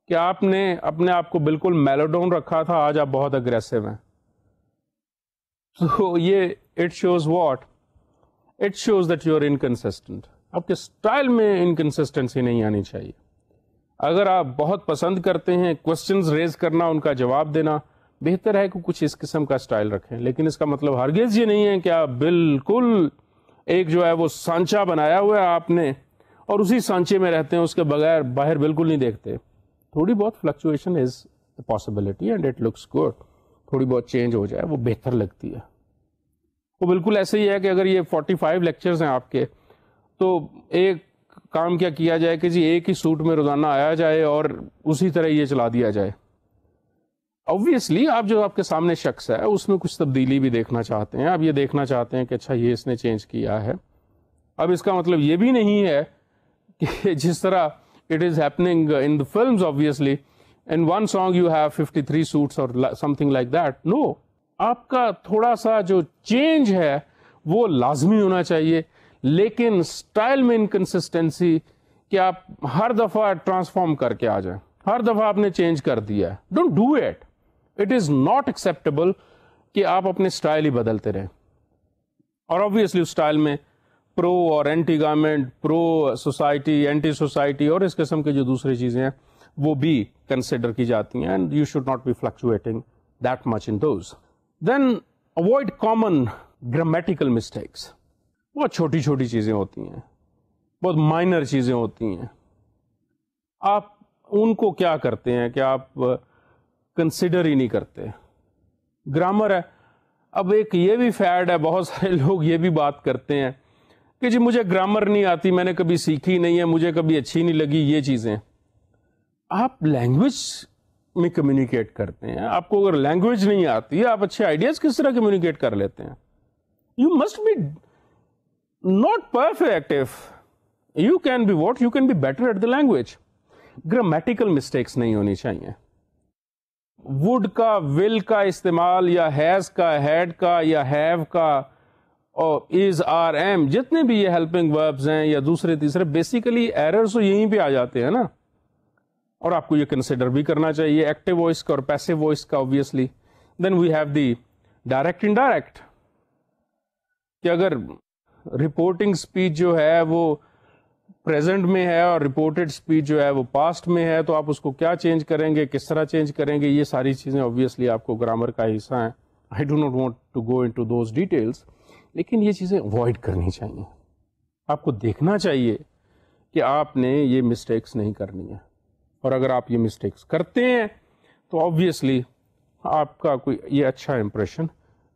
کہ آپ نے اپنے آپ کو بالکل میلوڈون رکھا تھا, آج آپ بہت اگریسو ہیں. تو یہ it shows what? It shows that you are inconsistent. آپ کے اسٹائل میں انکنسسٹنسی نہیں آنی چاہیے. اگر آپ بہت پسند کرتے ہیں کوشچنز ریز کرنا, ان کا جواب دینا, بہتر ہے کہ کچھ اس قسم کا اسٹائل رکھیں. لیکن اس کا مطلب ہرگز یہ نہیں ہے کہ آپ بالکل ایک جو ہے وہ سانچا بنایا ہوا ہے آپ نے اور اسی سانچے میں رہتے ہیں, اس کے بغیر باہر بالکل نہیں دیکھتے. تھوڑی بہت fluctuation is a possibility and it looks good. تھوڑی بہت چینج ہو جائے وہ بہتر لگتی ہے. وہ بالکل ایسے ہی ہے کہ اگر یہ 45 لیکچرز ہیں آپ کے, تو ایک کام کیا کیا جائے کہ جی ایک ہی سوٹ میں روزانہ آیا جائے اور اسی طرح یہ چلا دیا جائے. obviously آپ جو آپ کے سامنے شخص ہے اس میں کچھ تبدیلی بھی دیکھنا چاہتے ہیں. آپ یہ دیکھنا چاہتے ہیں کہ اچھا یہ اس نے چینج کیا ہے. اب اس کا مطلب یہ بھی نہیں ہے کہ جس طرح it is happening in the films obviously in one song you have 53 suits or something like that. No, آپ کا تھوڑا سا جو چینج ہے وہ لازمی ہونا چاہیے, لیکن اسٹائل میں انکنسسٹنسی کہ آپ ہر دفعہ ٹرانسفارم کر کے آ جائیں, ہر دفعہ آپ نے چینج کر دیا ہے. Don't do it. It is not acceptable کہ آپ اپنے اسٹائل ہی بدلتے رہیں. اور obviously اس اسٹائل میں پرو اور اینٹی گورنمنٹ, پرو سوسائٹی, اینٹی سوسائٹی اور اس قسم کی جو دوسری چیزیں ہیں وہ بھی کنسیڈر کی جاتی ہیں. And you should not be fluctuating that much in those. Then avoid common grammatical mistakes. بہت چھوٹی چھوٹی چیزیں ہوتی ہیں, بہت مائنر چیزیں ہوتی ہیں. آپ ان کو کیا کرتے ہیں کہ آپ کنسیڈر ہی نہیں کرتے. گرامر ہے, اب ایک یہ بھی فیڈ ہے, بہت سارے لوگ یہ بھی بات کرتے ہیں کہ جی مجھے گرامر نہیں آتی, میں نے کبھی سیکھی نہیں ہے, مجھے کبھی اچھی نہیں لگی یہ چیزیں. آپ لینگویج میں کمیونیکیٹ کرتے ہیں. آپ کو اگر لینگویج نہیں آتی, آپ اچھے آئیڈیاز کس طرح کمیونیکیٹ کر لیتے ہیں؟ You must be not perfect. If you can be what? You can be better at the language. Grammatical mistakes نہیں ہونی چاہیے. would کا, will کا استعمال یا has کا, had کا یا have کا اور is, are, am, جتنے بھی یہ helping verbs ہیں یا دوسرے تیسرے, بیسیکلی ایررز تو یہیں پہ آ جاتے ہیں نا. اور آپ کو یہ کنسیڈر بھی کرنا چاہیے ایکٹیو وائس کا اور پیسو وائس کا obviously. Then we have the direct indirect, کہ اگر رپورٹنگ اسپیچ جو ہے وہ پریزنٹ میں ہے اور رپورٹڈ اسپیچ جو ہے وہ پاسٹ میں ہے, تو آپ اس کو کیا چینج کریں گے, کس طرح چینج کریں گے, یہ ساری چیزیں obviously آپ کو گرامر کا حصہ ہیں. I do not want to go into those details, لیکن یہ چیزیں اوائڈ کرنی چاہیے. آپ کو دیکھنا چاہیے کہ آپ نے یہ مسٹیکس نہیں کرنی ہے, اور اگر آپ یہ مسٹیکس کرتے ہیں تو obviously آپ کا کوئی یہ اچھا امپریشن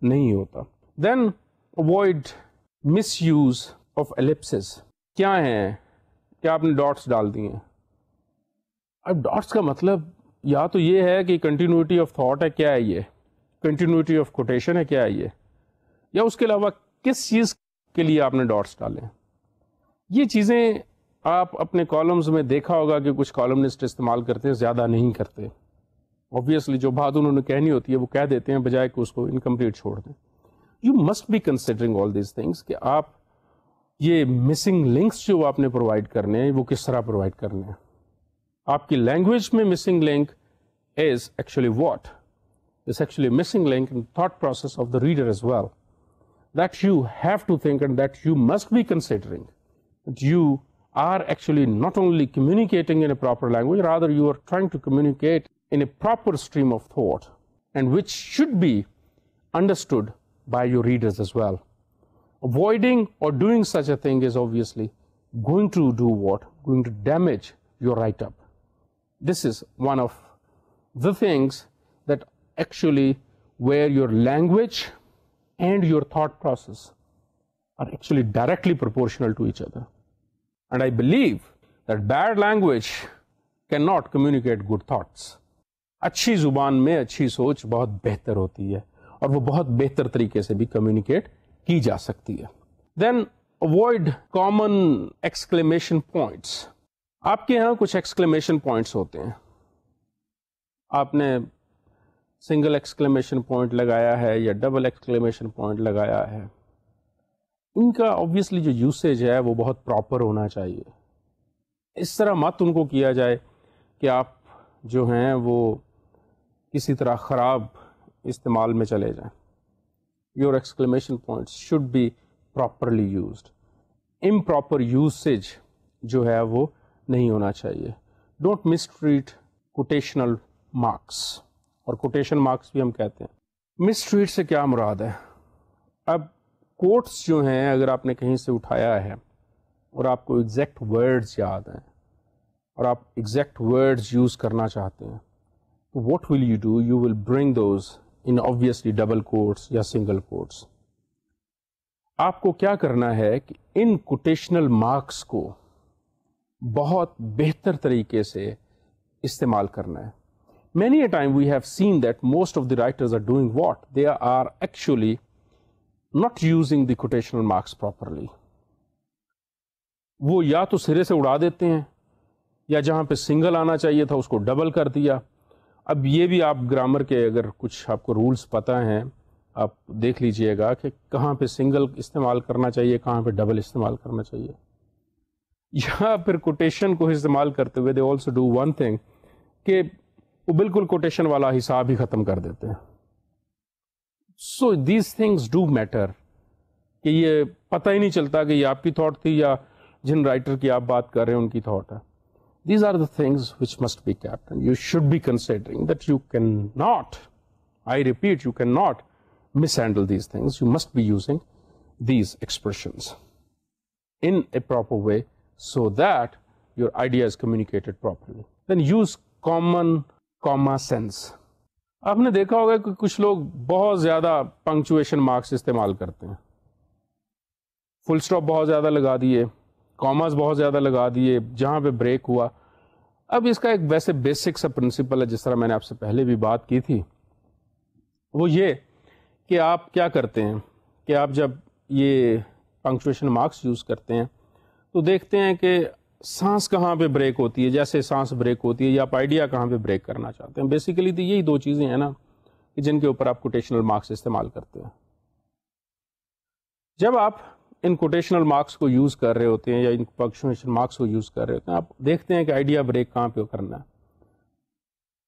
نہیں ہوتا. دین اوائڈ مس یوز آف ایلپسز. کیا ہیں کہ آپ نے ڈاٹس ڈال دیے ہیں. اب ڈاٹس کا مطلب یا تو یہ ہے کہ کنٹینیوٹی آف تھاٹ ہے, کیا ہے یہ کنٹینیوٹی آف کوٹیشن ہے, کیا ہے یہ, یا اس کے علاوہ کس چیز کے لیے آپ نے ڈاٹس ڈالے. یہ چیزیں آپ اپنے کالمز میں دیکھا ہوگا کہ کچھ کالمنسٹ استعمال کرتے ہیں, زیادہ نہیں کرتے. obviously جو بات انہوں نے کہنی ہوتی ہے وہ کہہ دیتے ہیں بجائے کہ اس کو انکمپلیٹ چھوڑ دیں. You must be considering all these things کہ آپ یہ مسنگ لنکس جو آپ نے پرووائڈ کرنے ہیں وہ کس طرح پرووائڈ کرنے ہیں. آپ کی لینگویج میں missing link is actually what is actually a missing link in the thought process of the reader as well, that you have to think and that you must be considering, that you are actually not only communicating in a proper language, rather you are trying to communicate in a proper stream of thought, and which should be understood by your readers as well. Avoiding or doing such a thing is obviously going to do what? Going to damage your write-up. This is one of the things that actually where your language and your thought process are actually directly proportional to each other. And I believe that bad language cannot communicate good thoughts. اچھی زبان میں اچھی سوچ بہت بہتر ہوتی ہے اور وہ بہت بہتر طریقے سے بھی کمیونیکیٹ کی جا سکتی ہے. Then avoid common exclamation points. آپ کے یہاں کچھ exclamation points ہوتے ہیں. آپ نے سنگل ایکسکلیمیشن پوائنٹ لگایا ہے یا ڈبل ایکسکلیمیشن پوائنٹ لگایا ہے. ان کا آبویسلی جو یوسیج ہے وہ بہت پراپر ہونا چاہیے. اس طرح مت ان کو کیا جائے کہ آپ جو ہیں وہ کسی طرح خراب استعمال میں چلے جائیں. Your exclamation points should be properly used. Improper usage جو ہے وہ نہیں ہونا چاہیے. Don't mistreat quotational marks, اور کوٹیشن مارکس بھی ہم کہتے ہیں. مس ٹریٹ سے کیا مراد ہے؟ اب کوٹس جو ہیں اگر آپ نے کہیں سے اٹھایا ہے اور آپ کو ایگزیکٹ ورڈز یاد ہیں اور آپ ایگزیکٹ ورڈز یوز کرنا چاہتے ہیں, تو what will you do? You will bring those in obviously double quotes یا سنگل کوٹس. آپ کو کیا کرنا ہے کہ ان کوٹیشنل مارکس کو بہت بہتر طریقے سے استعمال کرنا ہے. Many a time we have seen that most of the writers are doing what? They are actually not using the quotational marks properly. وہ یا تو سرے سے اڑا دیتے ہیں یا جہاں پہ سنگل آنا چاہیے تھا اس کو ڈبل کر دیا. اب یہ بھی آپ گرامر کے اگر کچھ آپ کو رولز پتہ ہیں آپ دیکھ لیجئے گا کہ کہاں پہ سنگل استعمال کرنا چاہیے, کہاں پہ ڈبل استعمال کرنا چاہیے. یا پھر کوٹیشن کو استعمال کرتے ہوئے they also do one thing کہ وہ بالکل کوٹیشن والا حساب ہی ختم کر دیتے ہیں. So these things do matter کہ یہ پتہ ہی نہیں چلتا کہ یہ آپ کی تھاٹ تھی یا جن رائٹر کی آپ بات کر رہے ہیں ان کی تھاٹ ہے. These are the things which must be kept and you should be considering that you can not, I repeat, you can not mishandle these things. You must be using these expressions in a proper way so that your idea is communicated properly. Then use common comma sense. آپ نے دیکھا ہوگا کہ کچھ لوگ بہت زیادہ punctuation marks استعمال کرتے ہیں. فل اسٹاپ بہت زیادہ لگا دیے, کاماز بہت زیادہ لگا دیے جہاں پہ بریک ہوا. اب اس کا ایک ویسے بیسک سا پرنسپل ہے جس طرح میں نے آپ سے پہلے بھی بات کی تھی, وہ یہ کہ آپ کیا کرتے ہیں کہ آپ جب یہ پنکچویشن مارکس یوز کرتے ہیں تو دیکھتے ہیں کہ سانس کہاں پہ بریک ہوتی ہے, جیسے سانس بریک ہوتی ہے یا آپ آئیڈیا کہاں پہ بریک کرنا چاہتے ہیں. بیسیکلی تو یہی دو چیزیں ہیں نا کہ جن کے اوپر آپ کوٹیشنل مارکس استعمال کرتے ہیں. جب آپ ان کوٹیشنل مارکس کو یوز کر رہے ہوتے ہیں یا ان پنکچویشن مارکس کو یوز کر رہے ہوتے ہیں, آپ دیکھتے ہیں کہ آئیڈیا بریک کہاں پہ کرنا ہے.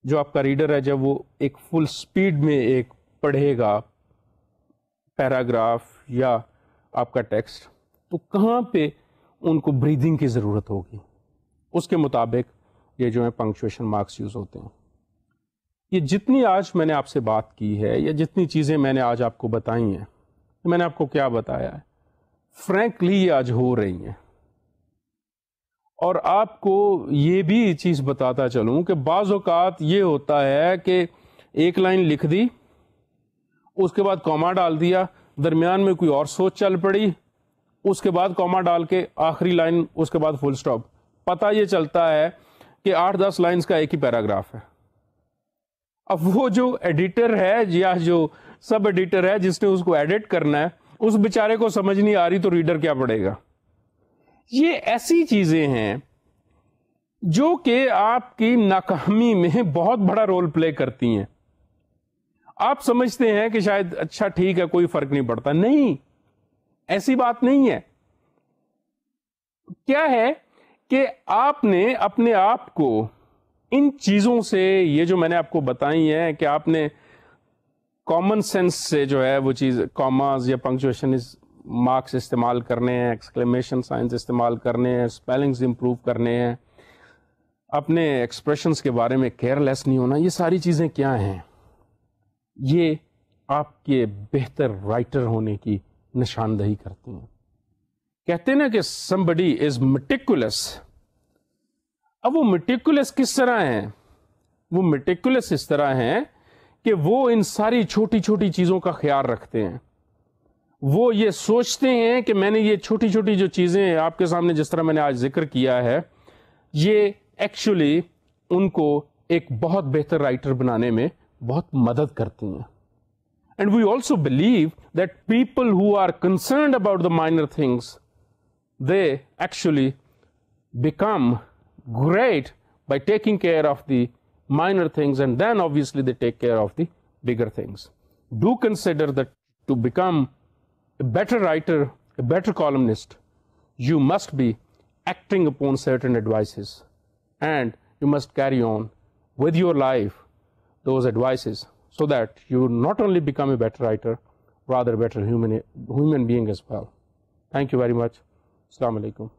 جو آپ کا ریڈر ہے جب وہ ایک فل سپیڈ میں ایک پڑھے گا پیراگراف یا آپ کا ٹیکسٹ, تو کہاں پہ ان کو بریدنگ کی ضرورت ہوگی, اس کے مطابق یہ جو ہے پنکچویشن مارکس یوز ہوتے ہیں. یہ جتنی آج میں نے آپ سے بات کی ہے یا جتنی چیزیں میں نے آج آپ کو بتائی ہیں, میں نے آپ کو کیا بتایا ہے, فرینکلی یہ آج ہو رہی ہیں. اور آپ کو یہ بھی چیز بتاتا چلوں کہ بعض اوقات یہ ہوتا ہے کہ ایک لائن لکھ دی, اس کے بعد کاما ڈال دیا, درمیان میں کوئی اور سوچ چل پڑی, اس کے بعد کاما ڈال کے آخری لائن, اس کے بعد فل سٹاپ. پتہ یہ چلتا ہے کہ 8-10 لائنز کا ایک ہی پیراگراف ہے. اب وہ جو ایڈیٹر ہے یا جو سب ایڈیٹر ہے جس نے اس کو ایڈٹ کرنا ہے, اس بیچارے کو سمجھ نہیں آ رہی تو ریڈر کیا پڑھے گا. یہ ایسی چیزیں ہیں جو کہ آپ کی ناکامی میں بہت بڑا رول پلے کرتی ہیں. آپ سمجھتے ہیں کہ شاید اچھا ٹھیک ہے کوئی فرق نہیں پڑتا. نہیں, ایسی بات نہیں ہے. کیا ہے کہ آپ نے اپنے آپ کو ان چیزوں سے، یہ جو میں نے آپ کو بتائی ہیں کہ آپ نے کامن سینس سے جو ہے وہ چیز، کاماز یا پنکچویشن مارکس استعمال کرنے ہیں، ایکسکلیمیشن سائنس استعمال کرنے ہیں، اسپیلنگز امپروو کرنے ہیں، اپنے ایکسپریشنز کے بارے میں کیئر لیس نہیں ہونا، یہ ساری چیزیں کیا ہیں؟ یہ آپ کے بہتر رائٹر ہونے کی نشاندہی کرتی ہیں. کہتے ہیں نا کہ somebody is meticulous. اب وہ meticulous کس طرح ہیں؟ وہ meticulous اس طرح ہیں کہ وہ ان ساری چھوٹی چھوٹی چیزوں کا خیال رکھتے ہیں. وہ یہ سوچتے ہیں کہ میں نے یہ چھوٹی چھوٹی جو چیزیں آپ کے سامنے جس طرح میں نے آج ذکر کیا ہے، یہ ایکچولی ان کو ایک بہت بہتر رائٹر بنانے میں بہت مدد کرتی ہیں. And we also believe that people who are concerned about the minor things, they actually become great by taking care of the minor things, and then obviously they take care of the bigger things. Do consider that to become a better writer, a better columnist, you must be acting upon certain advices, and you must carry on with your life those advices, so that you not only become a better writer, rather a better human being as well. Thank you very much. Assalamu alaikum.